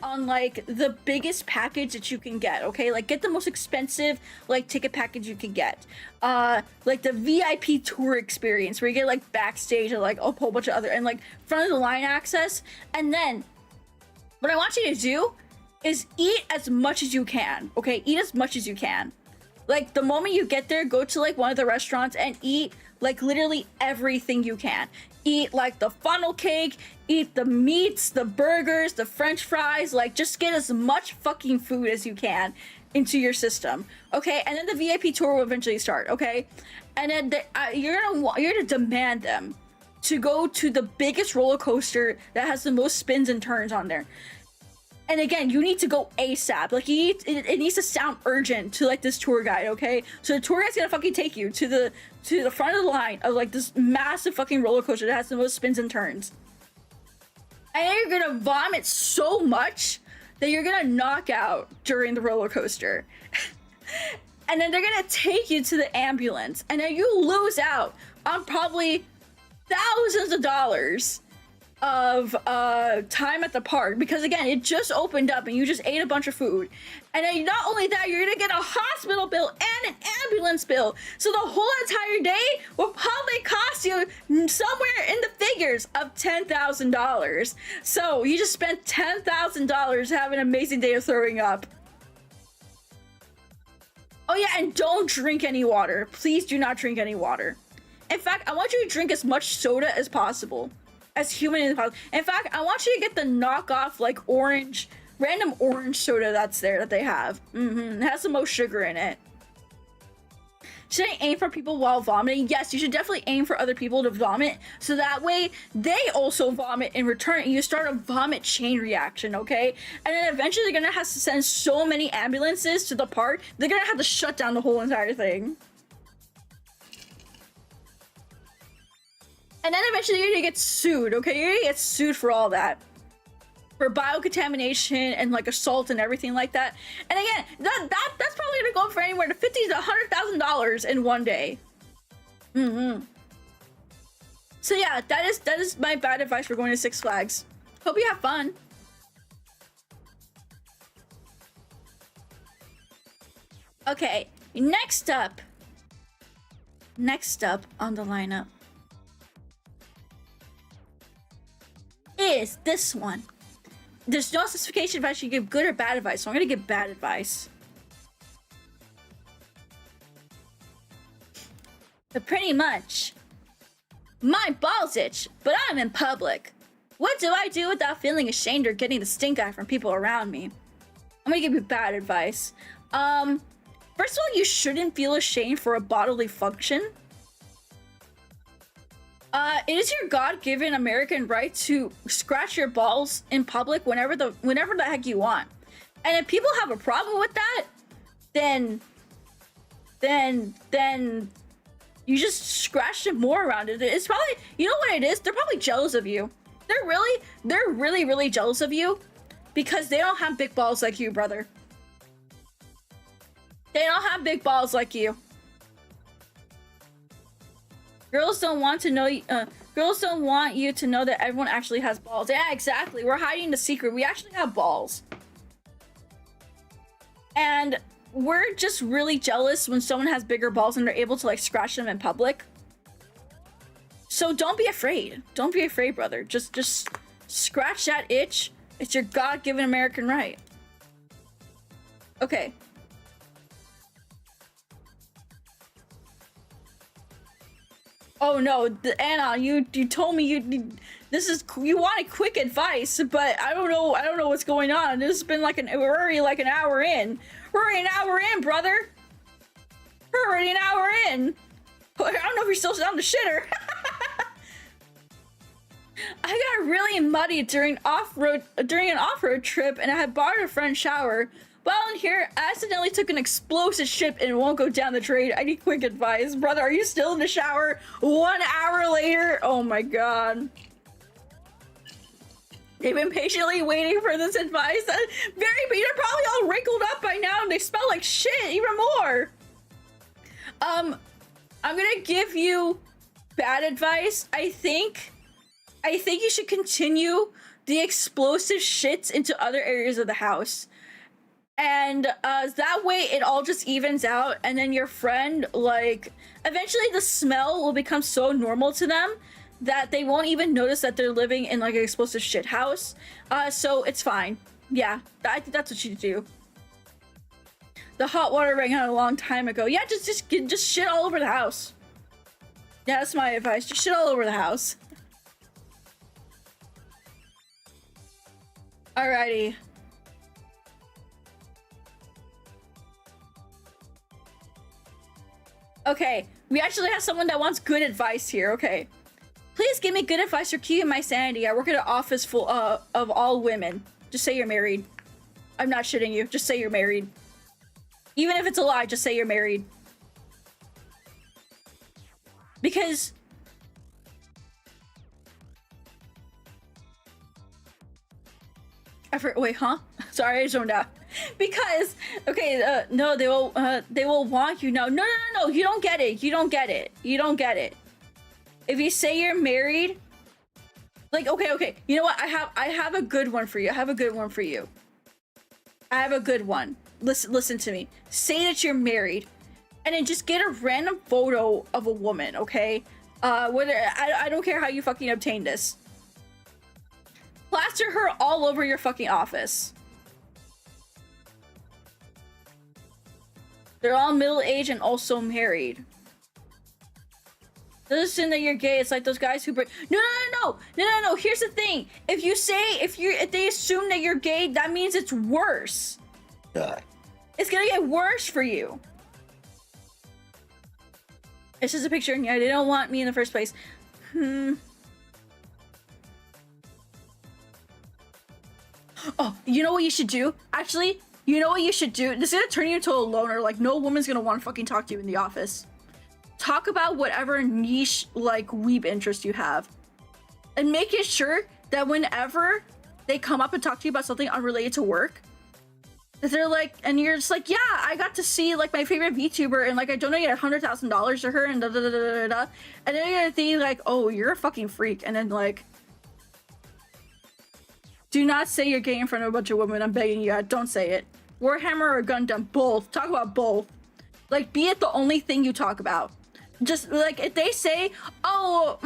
[SPEAKER 1] on like the biggest package that you can get, okay? Like get the most expensive like ticket package you can get. Like the VIP tour experience where you get like backstage and like a whole bunch of other and like front of the line access. And then what I want you to do is eat as much as you can, okay? Eat as much as you can. Like the moment you get there, go to like one of the restaurants and eat like literally everything you can. Eat like the funnel cake, eat the meats, the burgers, the french fries, like just get as much fucking food as you can into your system, okay? And then the VIP tour will eventually start, okay? And then you're gonna demand them to go to the biggest roller coaster that has the most spins and turns on there. And again, you need to go ASAP. Like it needs to sound urgent to like this tour guide, okay? So the tour guide's gonna fucking take you to the front of the line of like this massive fucking roller coaster that has the most spins and turns. And then you're gonna vomit so much that you're gonna knock out during the roller coaster. And then they're gonna take you to the ambulance, and then you lose out on probably thousands of dollars of time at the park, because again, it just opened up and you just ate a bunch of food. And then not only that, you're gonna get a hospital bill and an ambulance bill. So the whole entire day will probably cost you somewhere in the figures of $10,000. So you just spent $10,000 having an amazing day of throwing up. Oh yeah, and don't drink any water. Please do not drink any water. In fact, I want you to drink as much soda as possible. As human as possible. In fact, I want you to get the knockoff, like orange, random orange soda that's there that they have. It has the most sugar in it. Should I aim for people while vomiting? Yes, you should definitely aim for other people to vomit, so that way they also vomit in return and you start a vomit chain reaction, okay? And then eventually they're gonna have to send so many ambulances to the park, they're gonna have to shut down the whole entire thing. And then eventually you're gonna get sued, okay? You're gonna get sued for all that. For biocontamination and like assault and everything like that. And again, that's probably gonna go for anywhere to $50,000 to $100,000 in one day. So yeah, that is my bad advice for going to Six Flags. Hope you have fun. Okay, next up on the lineup is this one. There's no specification if I should give good or bad advice, so I'm gonna give bad advice. But pretty much, my balls itch, but I'm in public. What do I do without feeling ashamed or getting the stink eye from people around me? I'm gonna give you bad advice. First of all, you shouldn't feel ashamed for a bodily function. It is your God-given American right to scratch your balls in public whenever the heck you want. And if people have a problem with that, then you just scratch them more around it. It's probably, you know what it is? They're probably jealous of you. They're really jealous of you because they don't have big balls like you, brother. They don't have big balls like you. Girls don't want you to know that everyone actually has balls. Yeah, exactly. We're hiding the secret. We actually have balls. And we're just really jealous when someone has bigger balls and they're able to like scratch them in public. So don't be afraid. Don't be afraid, brother. Just scratch that itch. It's your God-given American right. Okay. Oh no, Anna, you told me you wanted quick advice, but I don't know what's going on. This has been like we're already like an hour in. We're already an hour in, brother. We're already an hour in. I don't know if you're still down the shitter. I got really muddy during an off-road trip, and I had borrowed a friend's shower. While in here, I accidentally took an explosive shit and it won't go down the drain. I need quick advice. Brother, are you still in the shower 1 hour later? Oh my god. They've been patiently waiting for this advice. They're probably all wrinkled up by now and they smell like shit even more. I'm gonna give you bad advice. I think you should continue the explosive shits into other areas of the house. And that way it all just evens out, and then your friend, like, eventually the smell will become so normal to them that they won't even notice that they're living in like an explosive shit house. So it's fine. Yeah, I think that's what you do. The hot water ran out a long time ago. Yeah, just shit all over the house. Yeah, that's my advice. Just shit all over the house. Alrighty. Okay, we actually have someone that wants good advice here. Okay. Please give me good advice for keeping my sanity. I work at an office full of all women. Just say you're married. I'm not shitting you. Just say you're married. Even if it's a lie, just say you're married. Because... wait, huh? Sorry, I zoned out. Because, okay, no, they will want you. No, you don't get it. You don't get it. You don't get it. If you say you're married, like, okay, you know what? I have a good one for you. I have a good one for you. I have a good one. Listen to me. Say that you're married, and then just get a random photo of a woman, okay? I don't care how you fucking obtain this. Plaster her all over your fucking office. They're all middle-aged and also married. Doesn't assume that you're gay. It's like those guys who break. No. Here's the thing. If they assume that you're gay, that means it's worse. It's gonna get worse for you. It's just a picture, and yeah, they don't want me in the first place. Oh, you know what you should do? Actually, you know what you should do? This is gonna turn you into a loner. Like, no woman's gonna want to fucking talk to you in the office. Talk about whatever niche, like, weeb interest you have. And make it sure that whenever they come up and talk to you about something unrelated to work, that they're like, and you're just like, yeah, I got to see, like, my favorite VTuber, and, like, I donated $100,000 to her, and da-da-da-da-da-da. And then you're gonna think, like, oh, you're a fucking freak. And then, like, do not say you're gay in front of a bunch of women. I'm begging you. Don't say it. Warhammer or Gundam, both. Talk about both. Like, be it the only thing you talk about. Just, like, if they say, oh,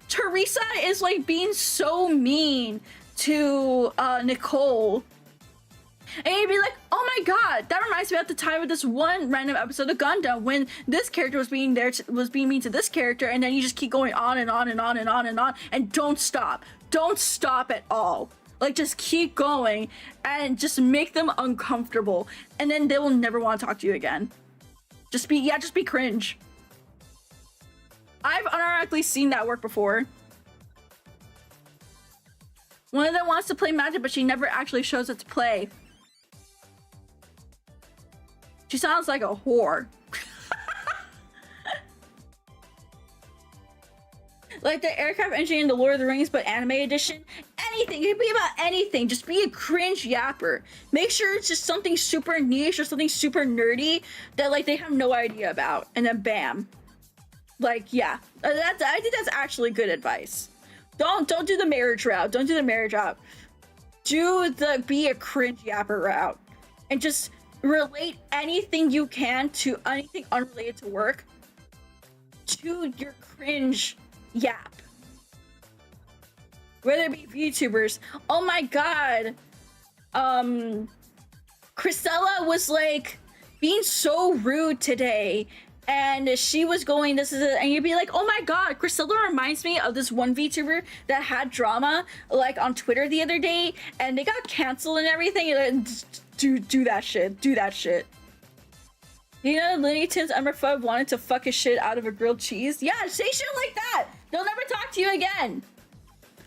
[SPEAKER 1] 𝗕𝗿𝘃 is, like, being so mean to Nicole. And you'd be like, oh my god, that reminds me of the time of this one random episode of Gundam when this character was being mean to this character, and then you just keep going on and on and on and on and on, and don't stop. Don't stop at all. Like, just keep going and just make them uncomfortable, and then they will never want to talk to you again. Just be cringe. I've unironically seen that work before. One of them wants to play Magic, but she never actually shows up to play. She sounds like a whore. Like the aircraft engine in the Lord of the Rings, but anime edition. Anything. It could be about anything. Just be a cringe yapper. Make sure it's just something super niche or something super nerdy that, like, they have no idea about. And then bam. Like, yeah. I think that's actually good advice. Don't do the marriage route. Don't do the marriage route. Do the be a cringe yapper route. And just relate anything you can to anything unrelated to work to your cringe yap. Whether it be VTubers. Oh my god. Chrisella was like being so rude today, and she was going, this is it, and you'd be like, oh my god, Chrisella reminds me of this one VTuber that had drama, like, on Twitter the other day, and they got canceled and everything. And do that shit. Do that shit. You know, Looney Tunes 𝗦𝘁𝗺 wanted to fuck his shit out of a grilled cheese? Yeah, say shit like that! They'll never talk to you again!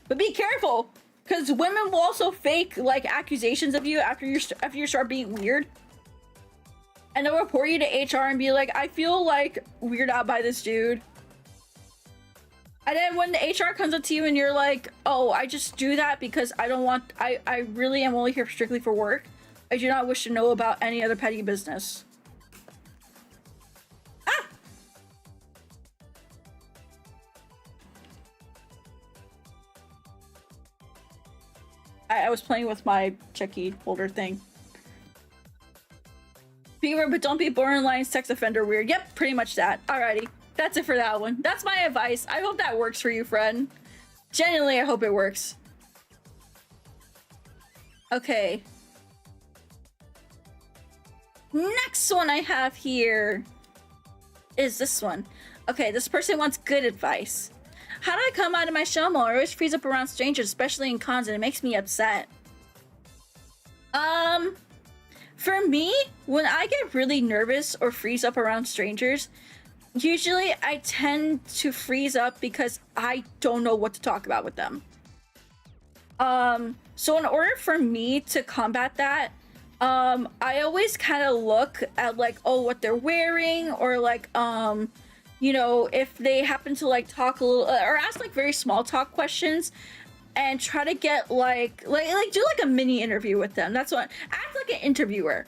[SPEAKER 1] But be careful, because women will also fake, like, accusations of you after you start being weird. And they'll report you to HR and be like, I feel, like, weirded out by this dude. And then when the HR comes up to you and you're like, oh, I just do that because I don't want- I really am only here strictly for work. I do not wish to know about any other petty business. Ah! I was playing with my checky holder thing. Be weird, but don't be borderline sex offender weird. Yep, pretty much that. Alrighty. That's it for that one. That's my advice. I hope that works for you, friend. Genuinely, I hope it works. Okay. Next one I have here is this one. Okay, this person wants good advice. How do I come out of my shell mode? I always freeze up around strangers, especially in cons, and it makes me upset. For me, when I get really nervous or freeze up around strangers, usually I tend to freeze up because I don't know what to talk about with them. So in order for me to combat that, I always kind of look at like, oh, what they're wearing, or like, you know, if they happen to like talk a little, or ask like very small talk questions, and try to get like do like a mini interview with them. That's what, act like an interviewer.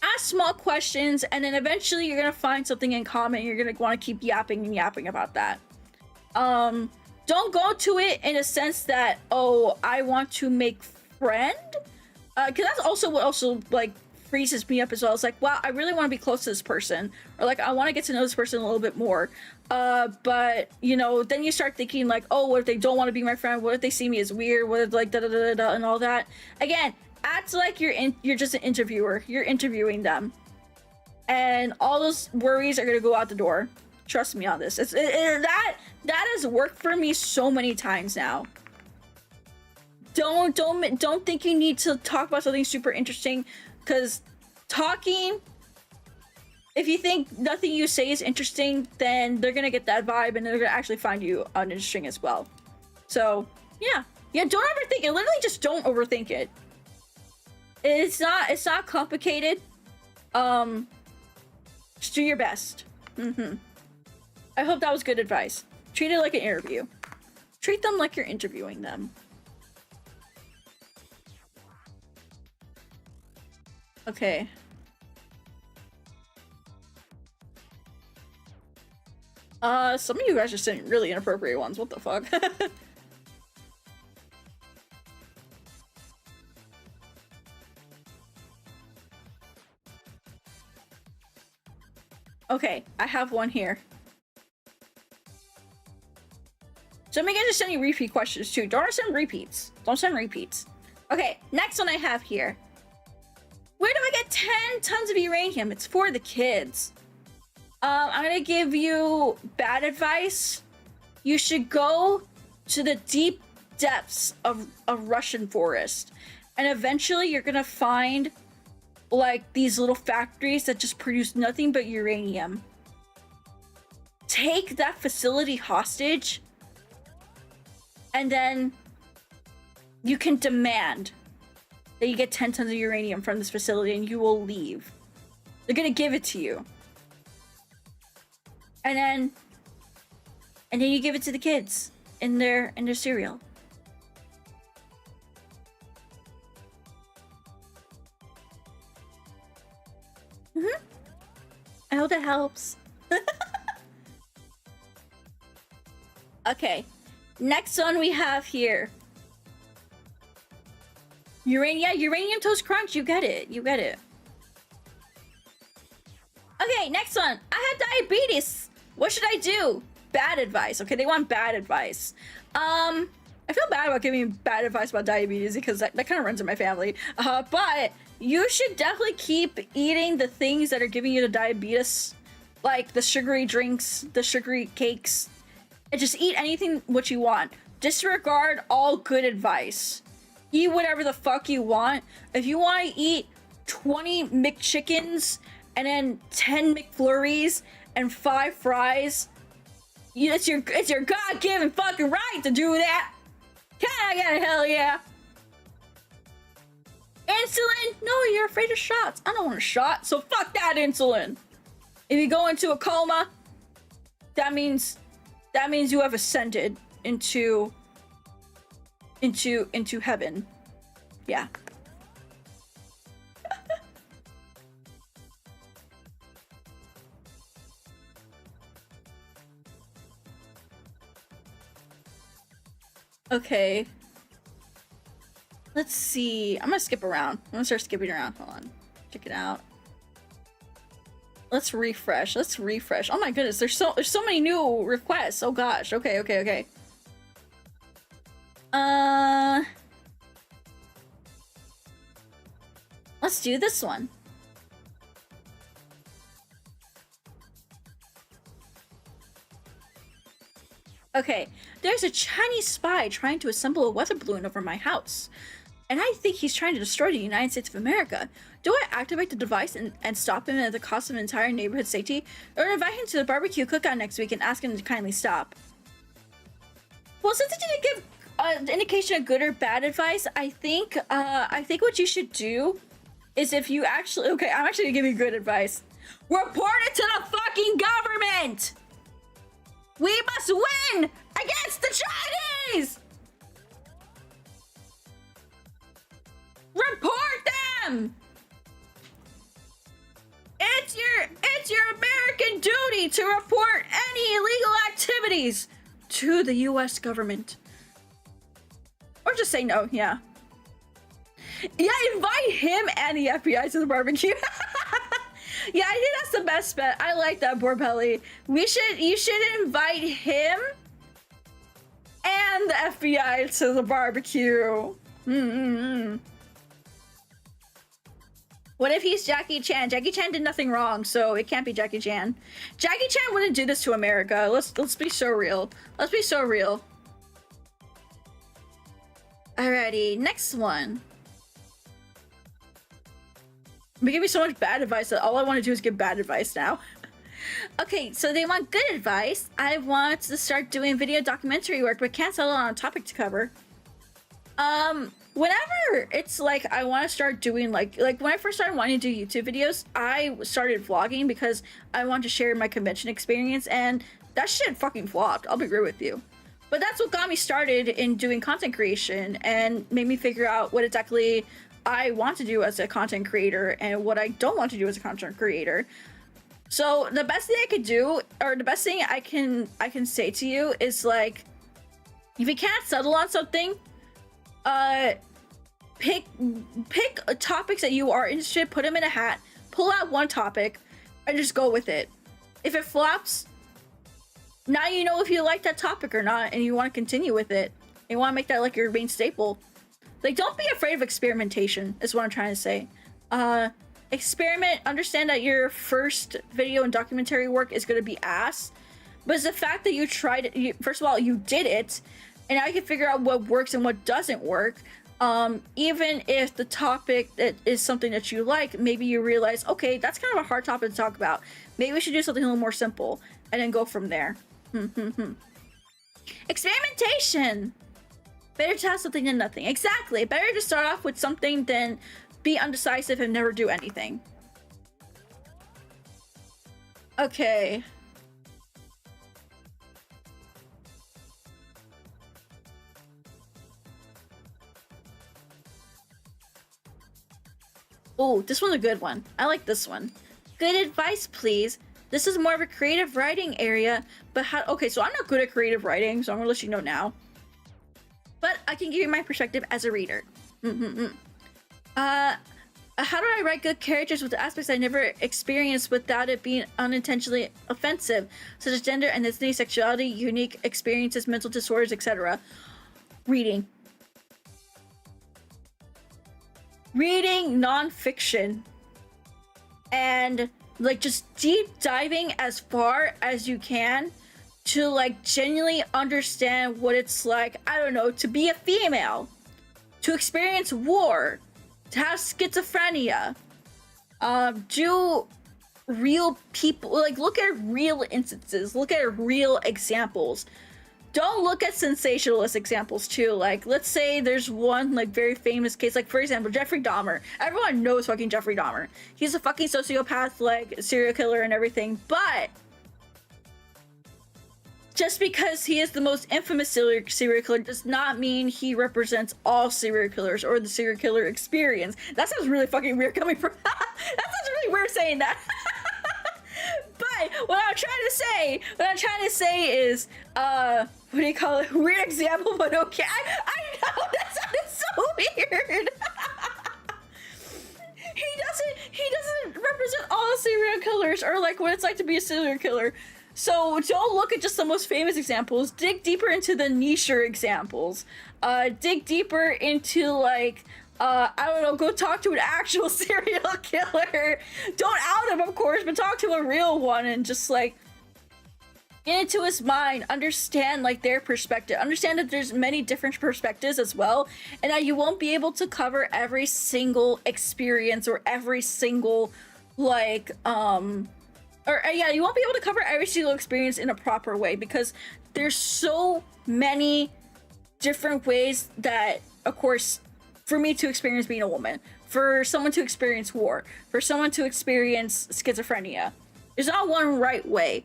[SPEAKER 1] Ask small questions, and then eventually you're gonna find something in common. You're gonna want to keep yapping and yapping about that. Don't go to it in a sense that, oh, I want to make friend, because that's also what also like freezes me up as well. It's like, wow, I really want to be close to this person, or like I want to get to know this person a little bit more. But you know, then you start thinking like, oh, what if they don't want to be my friend? What if they see me as weird? What if like da da da da and all that? Again, act like you're just an interviewer. You're interviewing them, and all those worries are gonna go out the door. Trust me on this. That has worked for me so many times now. Don't think you need to talk about something super interesting, because talking, if you think nothing you say is interesting, then they're gonna get that vibe and they're gonna actually find you uninteresting as well. So yeah, don't overthink it. Literally just don't overthink it. It's not complicated. Just do your best. I hope that was good advice. Treat it like an interview. Treat them like you're interviewing them. Okay. Some of you guys are sending really inappropriate ones. What the fuck? Okay, I have one here. Some of you guys are sending repeat questions too. Don't send repeats. Don't send repeats. Okay, next one I have here. Where do I get 10 tons of uranium? It's for the kids. I'm gonna give you bad advice. You should go to the deep depths of a Russian forest, and eventually you're gonna find like these little factories that just produce nothing but uranium. Take that facility hostage, and then you can demand that you get 10 tons of uranium from this facility, and you will leave. They're gonna give it to you. And then you give it to the kids in their cereal. I hope that helps. Okay, next one we have here. Uranium Toast Crunch, you get it. Okay, next one. I have diabetes. What should I do? Bad advice. Okay, they want bad advice. I feel bad about giving bad advice about diabetes because that kind of runs in my family. But you should definitely keep eating the things that are giving you the diabetes, like the sugary drinks, the sugary cakes, and just eat anything what you want. Disregard all good advice. Eat whatever the fuck you want. If you want to eat 20 McChickens and then 10 McFlurries and 5 fries. It's your God-given fucking right to do that. Can I get a hell yeah? Insulin? No, you're afraid of shots. I don't want a shot, so fuck that insulin. If you go into a coma, that means you have ascended into heaven. Yeah. Okay. Let's see. I'm gonna skip around. I'm gonna start skipping around. Hold on. Check it out. Let's refresh. Let's refresh. Oh my goodness, there's so many new requests. Oh gosh. Okay. Let's do this one. Okay, there's a Chinese spy trying to assemble a weather balloon over my house. And I think he's trying to destroy the United States of America. Do I activate the device and stop him at the cost of an entire neighborhood safety? Or invite him to the barbecue cookout next week and ask him to kindly stop? Well, since it didn't give an indication of good or bad advice, I think what you should do is if you actually... Okay, I'm actually gonna give you good advice. Report it to the fucking government! We must win against the Chinese! Report them! It's your American duty to report any illegal activities to the US government. Or just say no, yeah. Yeah, invite him and the FBI to the barbecue. Yeah, I think that's the best bet. I like that, 𝗿𝗺𝗺. You should invite him and the FBI to the barbecue. What if he's Jackie Chan? Jackie Chan did nothing wrong, so it can't be Jackie Chan. Jackie Chan wouldn't do this to America. Let's be so real. Let's be so real. Alrighty, next one. They give me so much bad advice that all I want to do is give bad advice now. Okay, so they want good advice. I want to start doing video documentary work, but can't settle on a topic to cover. Whenever it's like I want to start doing like when I first started wanting to do YouTube videos, I started vlogging because I wanted to share my convention experience, and that shit fucking flopped. I'll be real with you. But that's what got me started in doing content creation and made me figure out what exactly I want to do as a content creator and what I don't want to do as a content creator. So the best thing I could do, or the best thing I can say to you is, like, if you can't settle on something, pick topics that you are interested, put them in a hat, pull out one topic, and just go with it. If it flops, now you know if you like that topic or not, and you want to continue with it. You want to make that like your main staple. Like, don't be afraid of experimentation, is what I'm trying to say. Experiment, understand that your first video and documentary work is going to be ass, but it's the fact that you tried it, first of all, you did it, and now you can figure out what works and what doesn't work. Even if the topic that is something that you like, maybe you realize, okay, that's kind of a hard topic to talk about. Maybe we should do something a little more simple, and then go from there. Experimentation! Better to have something than nothing. Exactly. Better to start off with something than be undecisive and never do anything. Okay. Oh, this one's a good one. I like this one. Good advice, please. This is more of a creative writing area, but how... Okay, so I'm not good at creative writing, so I'm gonna let you know now. But I can give you my perspective as a reader. How do I write good characters with the aspects I never experienced without it being unintentionally offensive, such as gender, ethnicity, sexuality, unique experiences, mental disorders, etc.? Reading. Reading nonfiction. And, like, just deep diving as far as you can to, like, genuinely understand what it's like, I don't know, to be a female, to experience war, to have schizophrenia, do real people, like look at real instances, look at real examples. Don't look at sensationalist examples too. Like, let's say there's one like very famous case, like for example, Jeffrey Dahmer. Everyone knows fucking Jeffrey Dahmer. He's a fucking sociopath, like serial killer and everything. But just because he is the most infamous serial killer does not mean he represents all serial killers or the serial killer experience. That sounds really fucking weird coming from. That sounds really weird saying that. But what I'm trying to say is, what do you call it? Weird example, but okay. I know that sounded so weird. He doesn't represent all serial killers or like what it's like to be a serial killer. So don't look at just the most famous examples. Dig deeper into the nicher examples. Dig deeper into like, I don't know, go talk to an actual serial killer. Don't out him, of course, but talk to a real one and just like get into his mind, understand like their perspective, understand that there's many different perspectives as well, and that you won't be able to cover every single experience or every single like, you won't be able to cover every single experience in a proper way because there's so many different ways that, of course, for me to experience being a woman, for someone to experience war, for someone to experience schizophrenia. There's not one right way.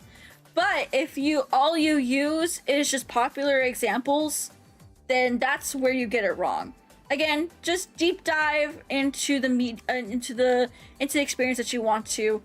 [SPEAKER 1] But if all you use is just popular examples, then that's where you get it wrong. Again, just deep dive into the experience that you want to.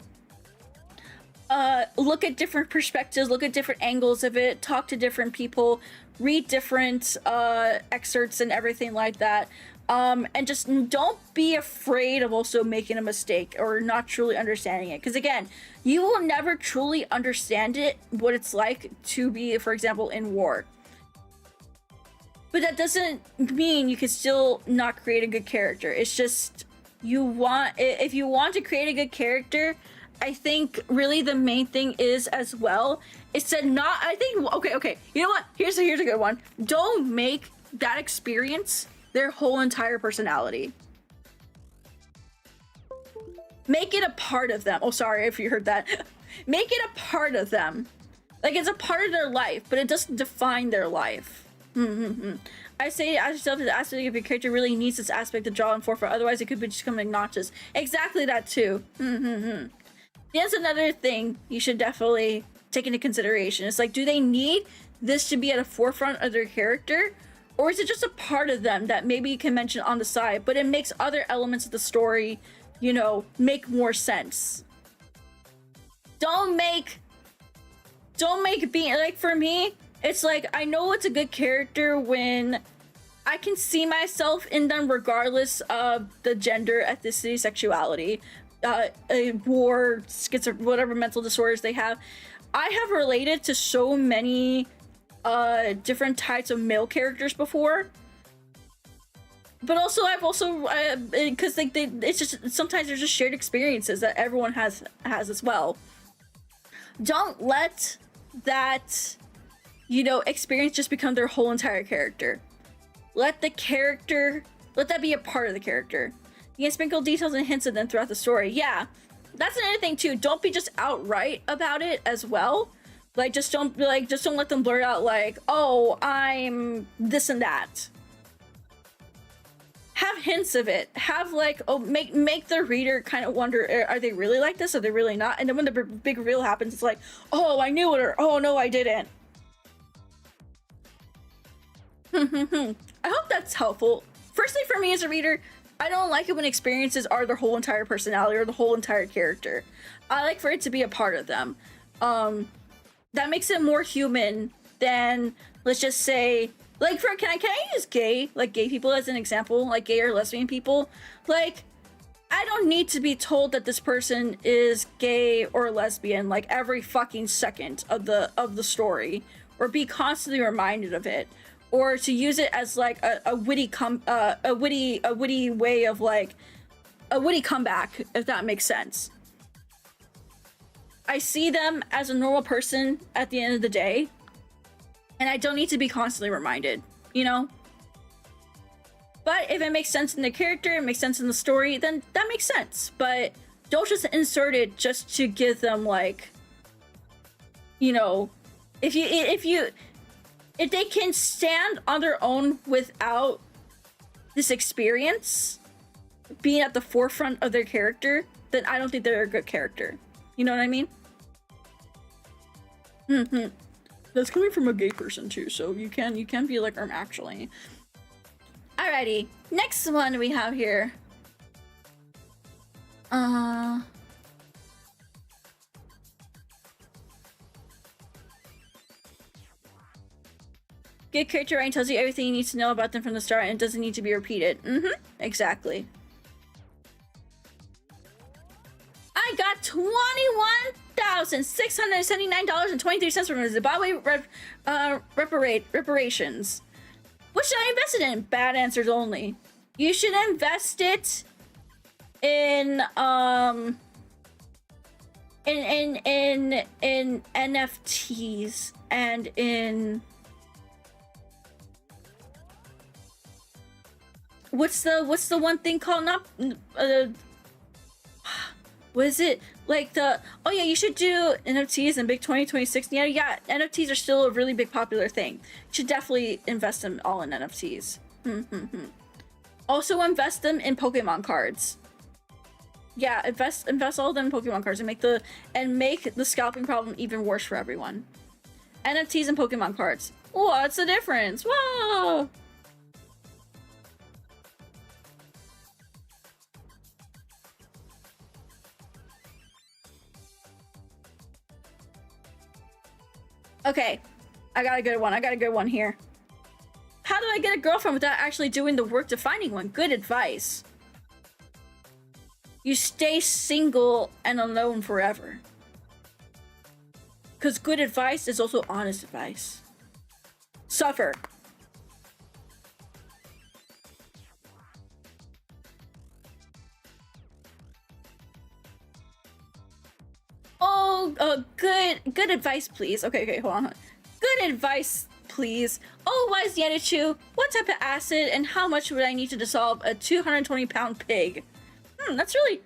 [SPEAKER 1] Look at different perspectives, look at different angles of it, talk to different people, read different excerpts and everything like that. And just don't be afraid of also making a mistake or not truly understanding it. Because again, you will never truly understand it, what it's like to be, for example, in war. But that doesn't mean you can still not create a good character. It's just, if you want to create a good character, I think really the main thing is as well, is to not, I think, okay, you know what? Here's a good one. Don't make that experience their whole entire personality. Make it a part of them. Oh, sorry if you heard that. Make it a part of them. Like it's a part of their life, but it doesn't define their life. I say ask yourself if the aspect of your character really needs this aspect to draw and forefront, otherwise it could be just become obnoxious. Exactly that too. That's another thing you should definitely take into consideration. It's like, do they need this to be at the forefront of their character? Or is it just a part of them that maybe you can mention on the side, but it makes other elements of the story, you know, make more sense? Don't make being, like for me, it's like, I know it's a good character when I can see myself in them regardless of the gender, ethnicity, sexuality, war, whatever mental disorders they have. I have related to so many different types of male characters before, but also because like it's just sometimes there's just shared experiences that everyone has as well. Don't let that, you know, experience just become their whole entire character. Let that be a part of the character. You can sprinkle details and hints of them throughout the story. Yeah, that's another thing too. Don't be just outright about it as well. Like just don't let them blurt out like, oh, I'm this and that. Have hints of it. Have like, oh, make the reader kind of wonder, are they really like this? Are they really not? And then when the big reveal happens, it's like, oh, I knew it, or oh no, I didn't. I hope that's helpful. Firstly, for me as a reader, I don't like it when experiences are their whole entire personality or the whole entire character. I like for it to be a part of them. That makes it more human than, let's just say, like can I use gay people as an example, like gay or lesbian people? Like, I don't need to be told that this person is gay or lesbian like every fucking second of the story, or be constantly reminded of it, or to use it as like a witty way of like a witty comeback, if that makes sense. I see them as a normal person at the end of the day, and I don't need to be constantly reminded, you know? But if it makes sense in the character, it makes sense in the story, then that makes sense. But don't just insert it just to give them like, you know, if they can stand on their own without this experience being at the forefront of their character, then I don't think they're a good character. You know what I mean? That's coming from a gay person too, so you can be like, actually. Alrighty, next one we have here. Good character writing tells you everything you need to know about them from the start, and it doesn't need to be repeated. Exactly. I got $21,679.23 from Zimbabwe reparations. What should I invest it in? Bad answers only. You should invest it in NFTs and in what's the one thing called, not what is it, like the, oh yeah, you should do NFTs in big 2026. Yeah, NFTs are still a really big popular thing. You should definitely invest them all in NFTs. Also invest them in Pokemon cards. Yeah, invest all of them in Pokemon cards and make the scalping problem even worse for everyone. NFTs and Pokemon cards. What's the difference? Whoa! Okay, I got a good one here. How do I get a girlfriend without actually doing the work to finding one? Good advice. You stay single and alone forever. Because good advice is also honest advice. Suffer. Oh, good advice, please. Okay, hold on. Good advice, please. Oh, wise 𝗟𝘁𝗂, what type of acid and how much would I need to dissolve a 220-pound pig? That's really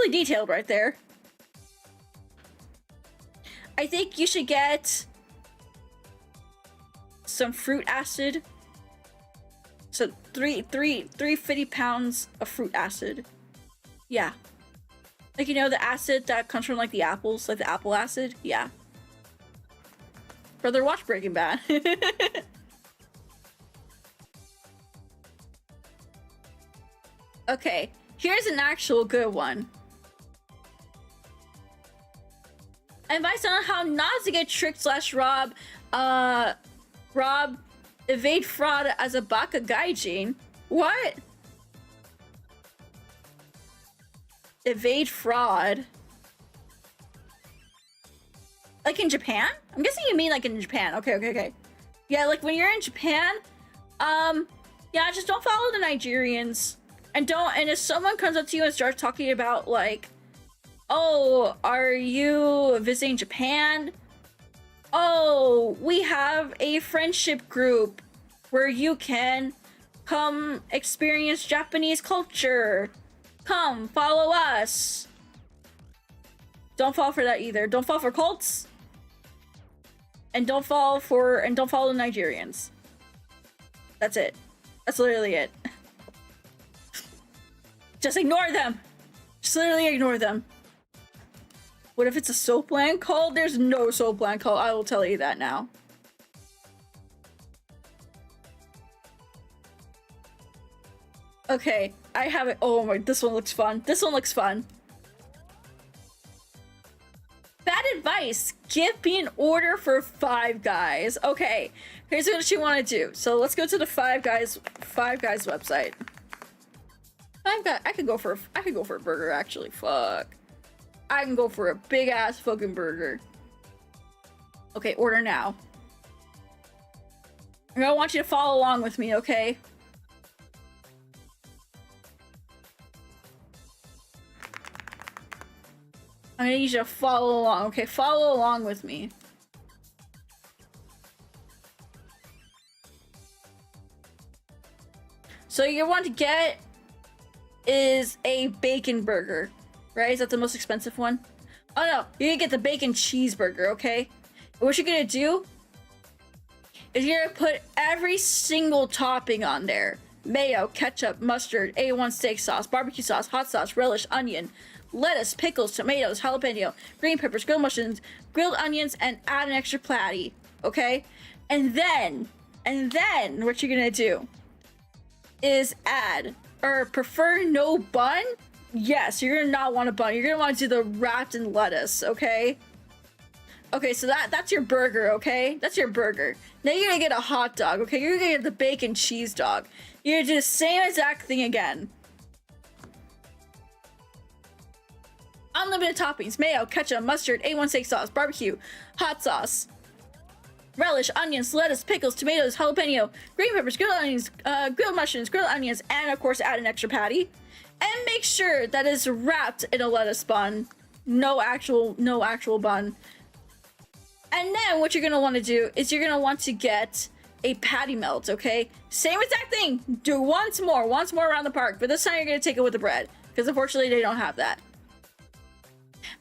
[SPEAKER 1] detailed right there. I think you should get some fruit acid. So 350 pounds of fruit acid. Yeah. Like, you know, the acid that comes from like the apples, like the apple acid? Yeah. Brother, watch Breaking Bad. Okay, here's an actual good one. Advice on how not to get tricked / rob evade fraud as a baka gaijin. What? Evade fraud? Like in Japan? I'm guessing you mean like in Japan. Okay. Yeah, like when you're in Japan, yeah, just don't follow the Nigerians. And if someone comes up to you and starts talking about like, oh, are you visiting Japan? Oh, we have a friendship group where you can come experience Japanese culture. Come, follow us. Don't fall for that either. Don't fall for cults. And don't follow the Nigerians. That's it. That's literally it. Just ignore them. Just literally ignore them. What if it's a soapland cult? There's no soapland cult. I will tell you that now. Okay, I have it. Oh my, this one looks fun. This one looks fun. Bad advice. Give me an order for Five Guys. Okay, here's what you want to do. So let's go to the Five Guys website. I could go for a burger actually. Fuck. I can go for a big ass fucking burger. Okay, order now. I want you to follow along with me, okay? I'm gonna need you to follow along, okay? Follow along with me. So you want to get is a bacon burger, right? Is that the most expensive one? Oh no, you're gonna get the bacon cheeseburger, okay? And what you're gonna do is you're gonna put every single topping on there. Mayo, ketchup, mustard, A1 steak sauce, barbecue sauce, hot sauce, relish, onion, lettuce, pickles, tomatoes, jalapeno, green peppers, grilled mushrooms, grilled onions, and add an extra patty, okay? And then what you're gonna do is add, or prefer no bun? Yes, you're gonna not want a bun. You're gonna want to do the wrapped in lettuce, okay? Okay, so that's your burger, okay? That's your burger. Now you're gonna get a hot dog, okay? You're gonna get the bacon cheese dog. You're gonna do the same exact thing again. Unlimited toppings: mayo, ketchup, mustard, A1 steak sauce, barbecue, hot sauce, relish, onions, lettuce, pickles, tomatoes, jalapeno, green peppers, grilled onions, grilled mushrooms, grilled onions, and of course add an extra patty. And make sure that it's wrapped in a lettuce bun. No actual bun. And then what you're gonna want to do is you're gonna want to get a patty melt, okay? Same exact thing. Do once more around the park, but this time you're gonna take it with the bread, because unfortunately they don't have that.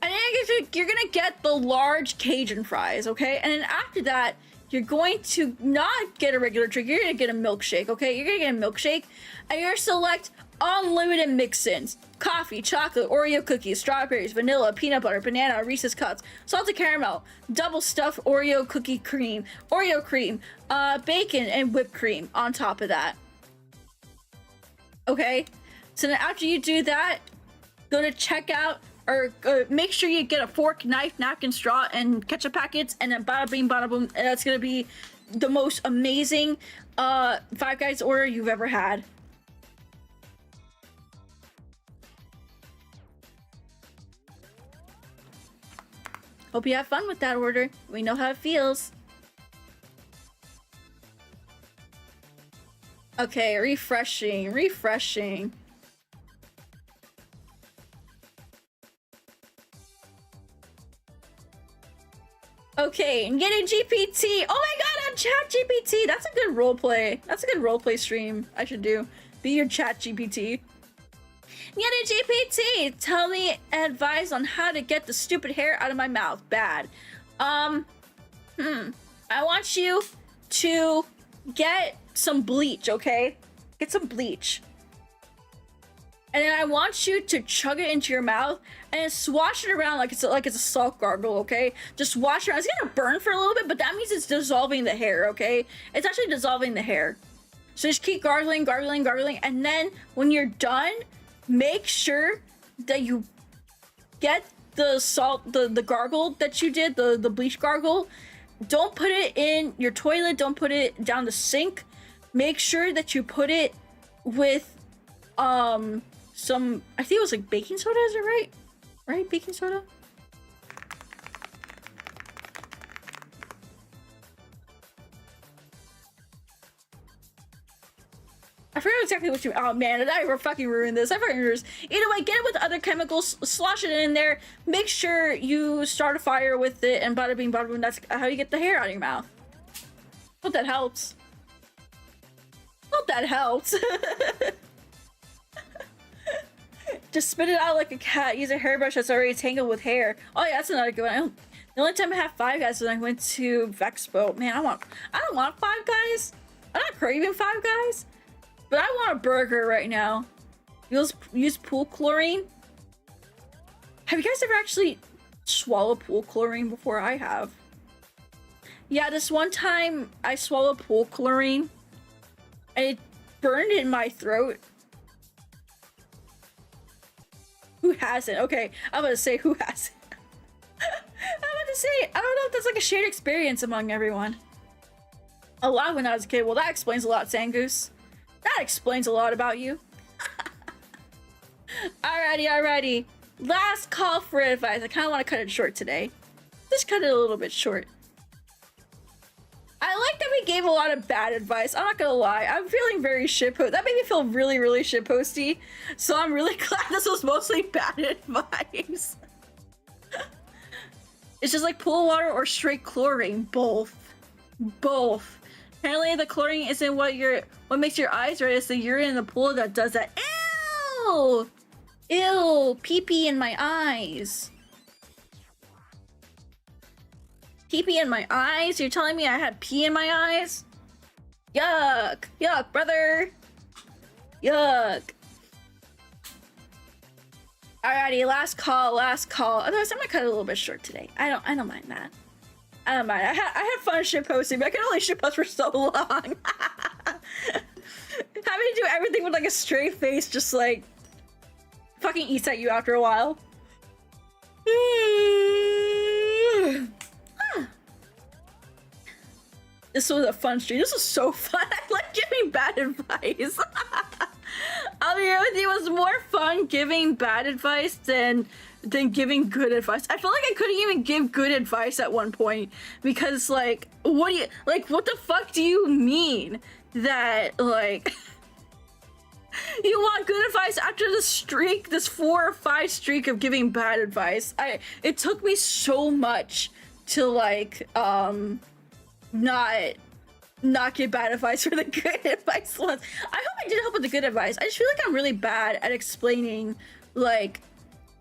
[SPEAKER 1] And then you're gonna get the large Cajun fries, okay? And then after that, you're going to not get a regular drink, you're gonna get a milkshake, okay? You're gonna get a milkshake, and you're gonna select unlimited mix-ins: coffee, chocolate, Oreo cookies, strawberries, vanilla, peanut butter, banana, Reese's Cups, salted caramel, double stuffed Oreo cookie cream, Oreo cream, bacon, and whipped cream on top of that. Okay, so then after you do that, go to checkout, or make sure you get a fork, knife, napkin, straw, and ketchup packets, and then bada bing, bada boom, and that's gonna be the most amazing Five Guys order you've ever had. Hope you have fun with that order. We know how it feels. Okay, refreshing. Okay, and getting GPT. Oh my god, on Chat GPT. That's a good roleplay. That's a good roleplay stream I should do. Be your Chat GPT. Getting GPT. Tell me advice on how to get the stupid hair out of my mouth. Bad. I want you to get some bleach, okay? Get some bleach. And then I want you to chug it into your mouth and then swash it around like it's a salt gargle, okay? Just wash it around. It's gonna burn for a little bit, but that means it's dissolving the hair, okay? It's actually dissolving the hair. So just keep gargling, and then when you're done, make sure that you get the salt, the gargle that you did, the bleach gargle. Don't put it in your toilet, don't put it down the sink. Make sure that you put it with some, I think it was like baking soda, is it right? Right, baking soda? I forgot exactly what you, oh man, I fucking ruined this. I fucking ruined this. Either way, get it with other chemicals, slosh it in there, make sure you start a fire with it, and bada bing, bada boom, that's how you get the hair out of your mouth. Hope that helps. Hope that helps. Just spit it out like a cat. Use a hairbrush that's already tangled with hair. Oh yeah, that's another good one. The only time I had Five Guys was when I went to Vexpo. Man, I don't want Five Guys. I'm not craving Five Guys. But I want a burger right now. Use pool chlorine. Have you guys ever actually swallowed pool chlorine before? I have. Yeah, this one time I swallowed pool chlorine and it burned in my throat. Who hasn't? Okay, I'm about to say who hasn't. I'm about to say, I don't know if that's like a shared experience among everyone. A lot when I was a kid. Well, that explains a lot, Sangoose. That explains a lot about you. Alrighty. Last call for advice. I kind of want to cut it short today. Just cut it a little bit short. I like that we gave a lot of bad advice. I'm not gonna lie. I'm feeling very shitpost. That made me feel really, really shitposty. So I'm really glad this was mostly bad advice. It's just like pool water or straight chlorine. Both. Apparently the chlorine isn't what makes your eyes red. It's the urine in the pool that does that. Ew! Ew! Ew! Pee-pee in my eyes. Pee-pee in my eyes? You're telling me I had pee in my eyes? Yuck! Yuck, brother! Yuck! Alrighty, last call, last call. Otherwise, I'm gonna cut it a little bit short today. I don't mind that. I don't mind. I had fun shit posting, but I can only shit post for so long. Having to do everything with like a straight face just like fucking eats at you after a while. This was a fun stream. This was so fun. I like giving bad advice. I'll be honest with you, it was more fun giving bad advice than giving good advice. I felt like I couldn't even give good advice at one point because like what the fuck do you mean that like you want good advice after the streak, this 4 or 5 streak of giving bad advice? It took me so much to like not give bad advice for the good advice ones. I hope I did help with the good advice. I just feel like I'm really bad at explaining like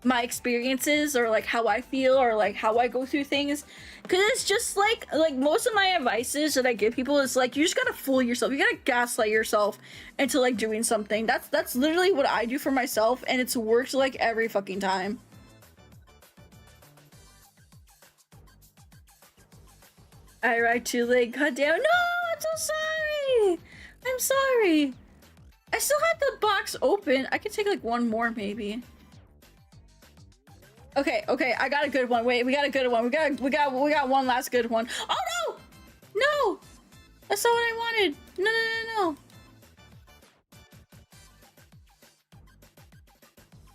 [SPEAKER 1] my experiences or like how I feel or like how I go through things, because it's just like most of my advices that I give people is like you just gotta fool yourself, you gotta gaslight yourself into like doing something. That's literally what I do for myself, and it's worked like every fucking time. I ride too late, goddamn. No, I'm so sorry. I'm sorry. I still had the box open. I could take like one more maybe. Okay, I got a good one. Wait, we got a good one. We got one last good one. Oh no! No! That's not what I wanted. No.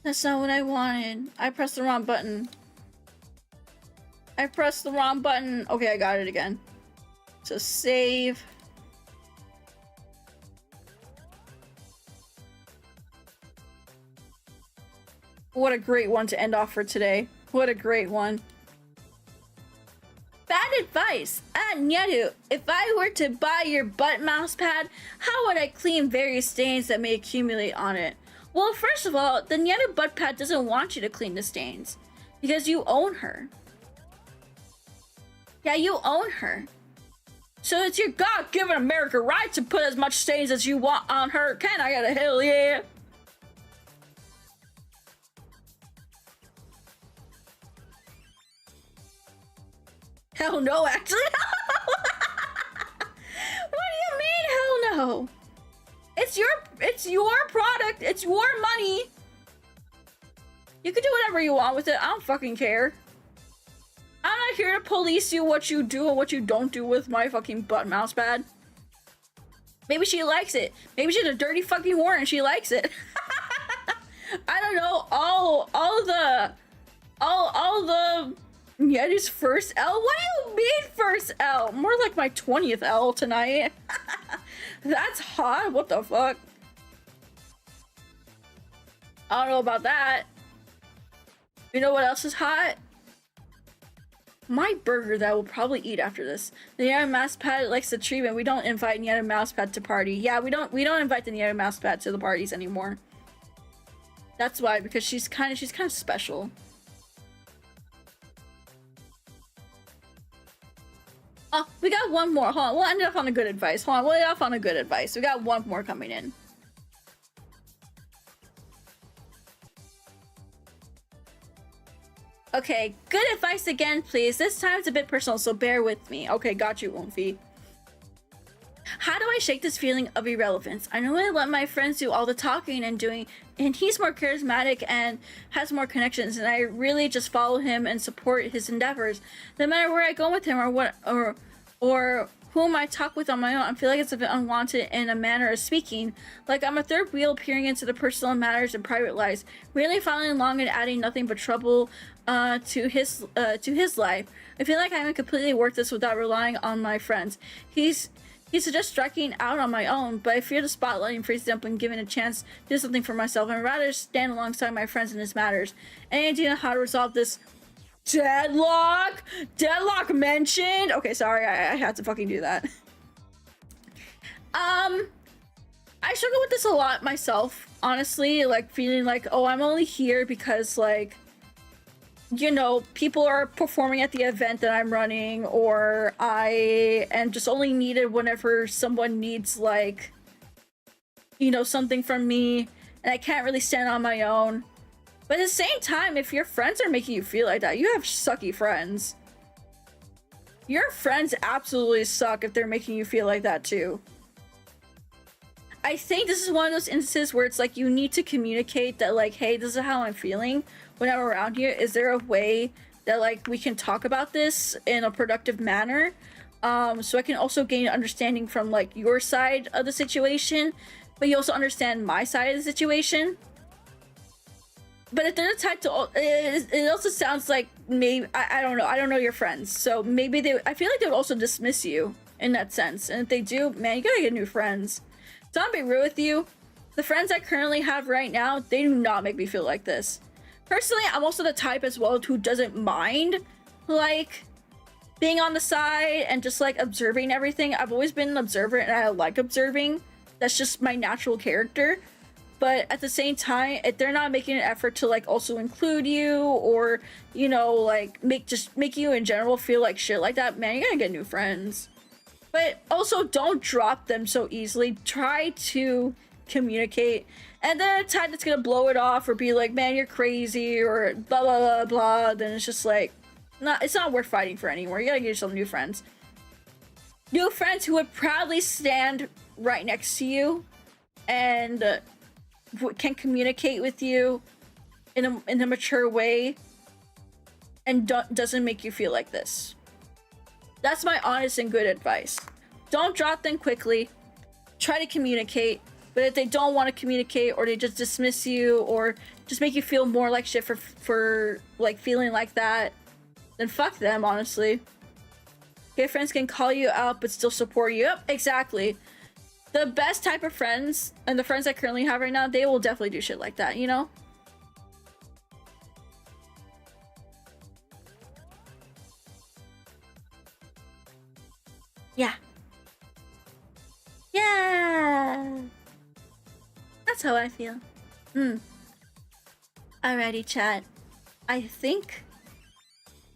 [SPEAKER 1] That's not what I wanted. I pressed the wrong button. Okay, I got it again. So save. What a great one to end off for today. What a great one. Bad advice. Nyaru, if I were to buy your butt mouse pad, how would I clean various stains that may accumulate on it? Well, first of all, the Nyaru butt pad doesn't want you to clean the stains because you own her. Yeah, you own her. So it's your God-given American right to put as much stains as you want on her. Can I get a hell yeah? Hell no, actually. What do you mean, hell no? It's your product. It's your money. You can do whatever you want with it. I don't fucking care. I'm not here to police you what you do and what you don't do with my fucking butt mouse pad. Maybe she likes it. Maybe she's a dirty fucking whore and she likes it. I don't know. All the Nyaru's first L? What do you mean first L? More like my 20th L tonight. That's hot. What the fuck? I don't know about that. You know what else is hot? My burger that I will probably eat after this. The Nyaru mousepad likes the treatment. We don't invite Nyaru mousepad to party. Yeah, we don't invite the Nyaru mousepad to the parties anymore. That's why, because she's kind of special. Oh, we got one more. Hold on, we'll end up on a good advice. We'll end up on a good advice. We got one more coming in. Okay, good advice again, please. This time it's a bit personal, so bear with me. Okay, got you, 𝗏𝗏. How do I shake this feeling of irrelevance? I normally let my friends do all the talking and doing, and he's more charismatic and has more connections, and I really just follow him and support his endeavors. No matter where I go with him or whom I talk with on my own, I feel like it's a bit unwanted in a manner of speaking. Like I'm a third wheel peering into the personal matters and private lives, really following along and adding nothing but trouble to his life. I feel like I can completely work this without relying on my friends. He's just striking out on my own, but I fear the spotlight and freezing up when given a chance to do something for myself, and rather stand alongside my friends in this matters. Any idea how to resolve this deadlock? Deadlock mentioned? Okay, sorry, I had to fucking do that. I I struggle with this a lot myself, honestly, like feeling like, oh, I'm only here because like, you know, people are performing at the event that I'm running, or I am just only needed whenever someone needs like, you know, something from me, and I can't really stand on my own. But at the same time, if your friends are making you feel like that, you have sucky friends. Your friends absolutely suck if they're making you feel like that too. I think this is one of those instances where it's like you need to communicate that like, hey, this is how I'm feeling when I'm around here. Is there a way that like we can talk about this in a productive manner? So I can also gain understanding from like your side of the situation, but you also understand my side of the situation. But if they're the type to, it also sounds like maybe, I don't know. I don't know your friends. So maybe I feel like they would also dismiss you in that sense. And if they do, man, you gotta get new friends. So I'll be real with you. The friends I currently have right now, they do not make me feel like this. Personally, I'm also the type as well who doesn't mind, like, being on the side and just, like, observing everything. I've always been an observer and I like observing. That's just my natural character. But at the same time, if they're not making an effort to, like, also include you or, you know, like, make you in general feel like shit like that, man, you gotta get new friends. But also, don't drop them so easily. Try to communicate. And then a time that's gonna blow it off or be like, man, you're crazy or blah, blah, blah, blah. Then it's just like, it's not worth fighting for anymore. You gotta get yourself new friends. New friends who would proudly stand right next to you and can communicate with you in a mature way and doesn't make you feel like this. That's my honest and good advice. Don't drop them quickly. Try to communicate. But if they don't want to communicate or they just dismiss you or just make you feel more like shit for like feeling like that, then fuck them, honestly. Your friends can call you out but still support you. Yep, exactly. The best type of friends, and the friends I currently have right now, they will definitely do shit like that, you know? Yeah. Yeah. That's how I feel. Alrighty, chat. I think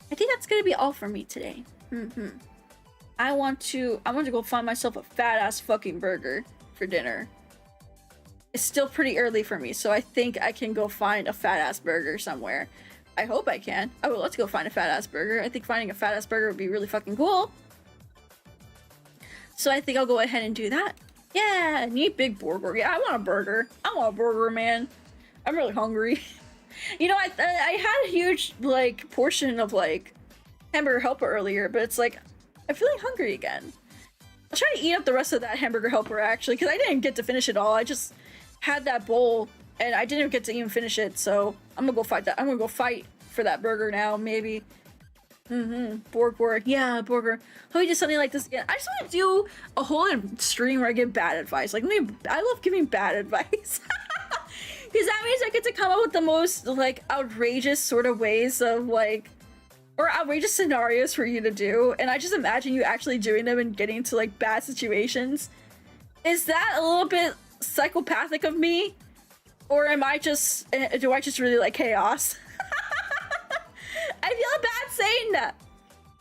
[SPEAKER 1] that's gonna be all for me today. I want to go find myself a fat ass fucking burger for dinner. It's still pretty early for me, so I think I can go find a fat ass burger somewhere. I hope I can. I would love to go find a fat ass burger. I think finding a fat ass burger would be really fucking cool. So I think I'll go ahead and do that. Yeah, need big burger. Yeah, I want a burger. I want a burger, man. I'm really hungry. You know, I had a huge, like, portion of, like, hamburger helper earlier, but it's like, I'm feeling hungry again. I'll try to eat up the rest of that hamburger helper, actually, because I didn't get to finish it all. I just had that bowl, and I didn't get to even finish it, so I'm gonna go fight that. I'm gonna go fight for that burger now, maybe. Burger. Yeah, burger. Hope we do something like this again. I just want to do a whole stream where I give bad advice. Like, I love giving bad advice. Because that means I get to come up with the most, like, outrageous sort of ways of, like, or outrageous scenarios for you to do. And I just imagine you actually doing them and getting to, like, bad situations. Is that a little bit psychopathic of me? Or am I just, do I just really like chaos? I feel bad saying that.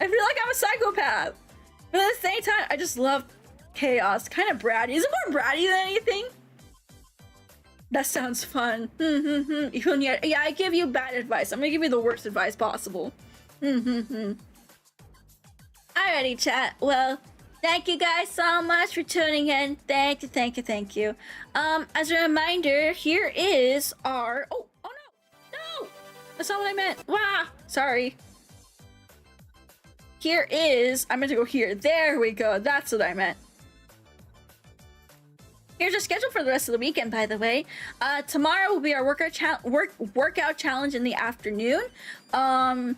[SPEAKER 1] I feel like I'm a psychopath. But at the same time, I just love chaos. Kind of bratty. Is it more bratty than anything? That sounds fun. Yeah, I give you bad advice. I'm gonna give you the worst advice possible. Alrighty, chat. Well, thank you guys so much for tuning in. Thank you, thank you, thank you. As a reminder, here is our... Oh no! No! That's not what I meant. Wow! Sorry. Here is... I meant to go here. There we go. That's what I meant. Here's our schedule for the rest of the weekend, by the way. Tomorrow will be our workout challenge in the afternoon. And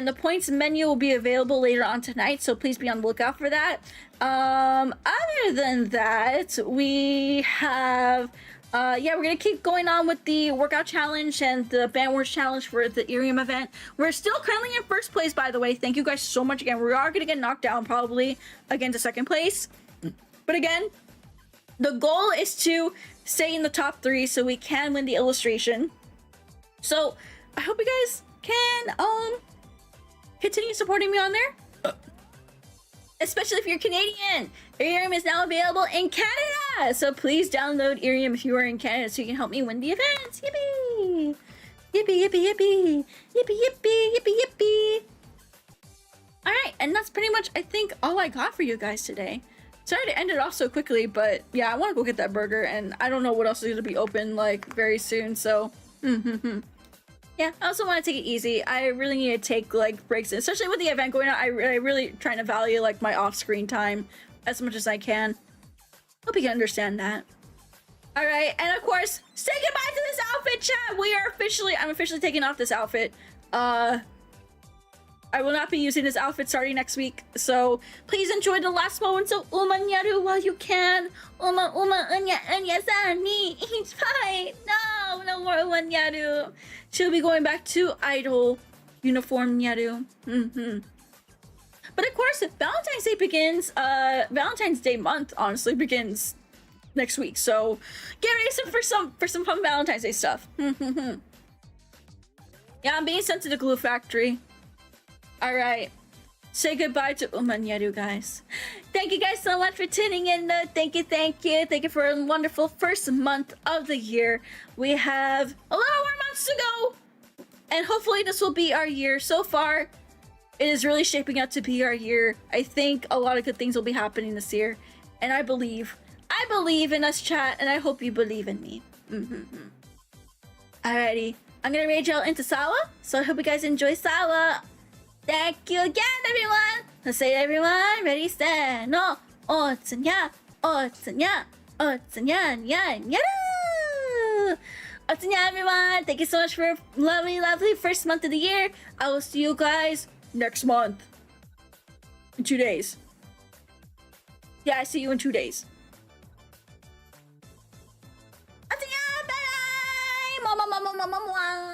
[SPEAKER 1] the points menu will be available later on tonight, so please be on the lookout for that. Other than that, we have... yeah, we're gonna keep going on with the workout challenge and the band wars challenge for the Irium event. We're still currently in first place, by the way. Thank you guys so much again. We are gonna get knocked down probably again to second place. But again, The goal is to stay in the top 3 so we can win the illustration. So I hope you guys can continue supporting me on there. Especially if you're Canadian. Irium is now available in Canada. So please download Irium if you are in Canada so you can help me win the events. Yippee! Yippee, yippee, yippee! Yippee, yippee, yippee, yippee! Alright, and that's pretty much, I think, all I got for you guys today. Sorry to end it off so quickly, but yeah, I want to go get that burger, and I don't know what else is going to be open, like, very soon, so... Yeah, I also want to take it easy. I really need to take, like, breaks, especially with the event going on. I really trying to value, like, my off-screen time as much as I can. Hope you can understand that. Alright, and of course, say goodbye to this outfit, chat! I'm officially taking off this outfit. I will not be using this outfit starting next week, so please enjoy the last moments of 𝗦𝘁𝗎𝗪 while you can. 𝗦𝘁𝗎𝗪, it's fine. No more 𝗦𝘁𝗎𝗪. She'll be going back to idol uniform Nyaru. But of course, Valentine's Day begins, Valentine's Day month, honestly, begins next week, so get ready for some fun Valentine's Day stuff. Yeah, I'm being sent to the glue factory. Alright, say goodbye to 𝗦𝘁𝗎𝗪, guys. Thank you guys so much for tuning in. Thank you for a wonderful first month of the year. We have a lot more months to go, and hopefully this will be our year. So far, it is really shaping up to be our year. I think a lot of good things will be happening this year, and I believe in us, chat, and I hope you believe in me. Alrighty, I'm gonna rage out into 𝗟𝘆, so I hope you guys enjoy 𝗟𝘆. Thank you again, everyone! Let's say it, everyone. Ready, set, no. 𝗦𝘁𝗎𝗪, 𝗦𝘁𝗎𝗪, 𝗦𝘁𝗎𝗪, Nyaru! 𝗦𝘁𝗎𝗪, everyone! Thank you so much for a lovely first month of the year. I will see you guys next month. In 2 days. Yeah, I see you in 2 days. 𝗦𝘁𝗎𝗪, bye! Mwah, mwah, mwah, mwah, mwah, mwah.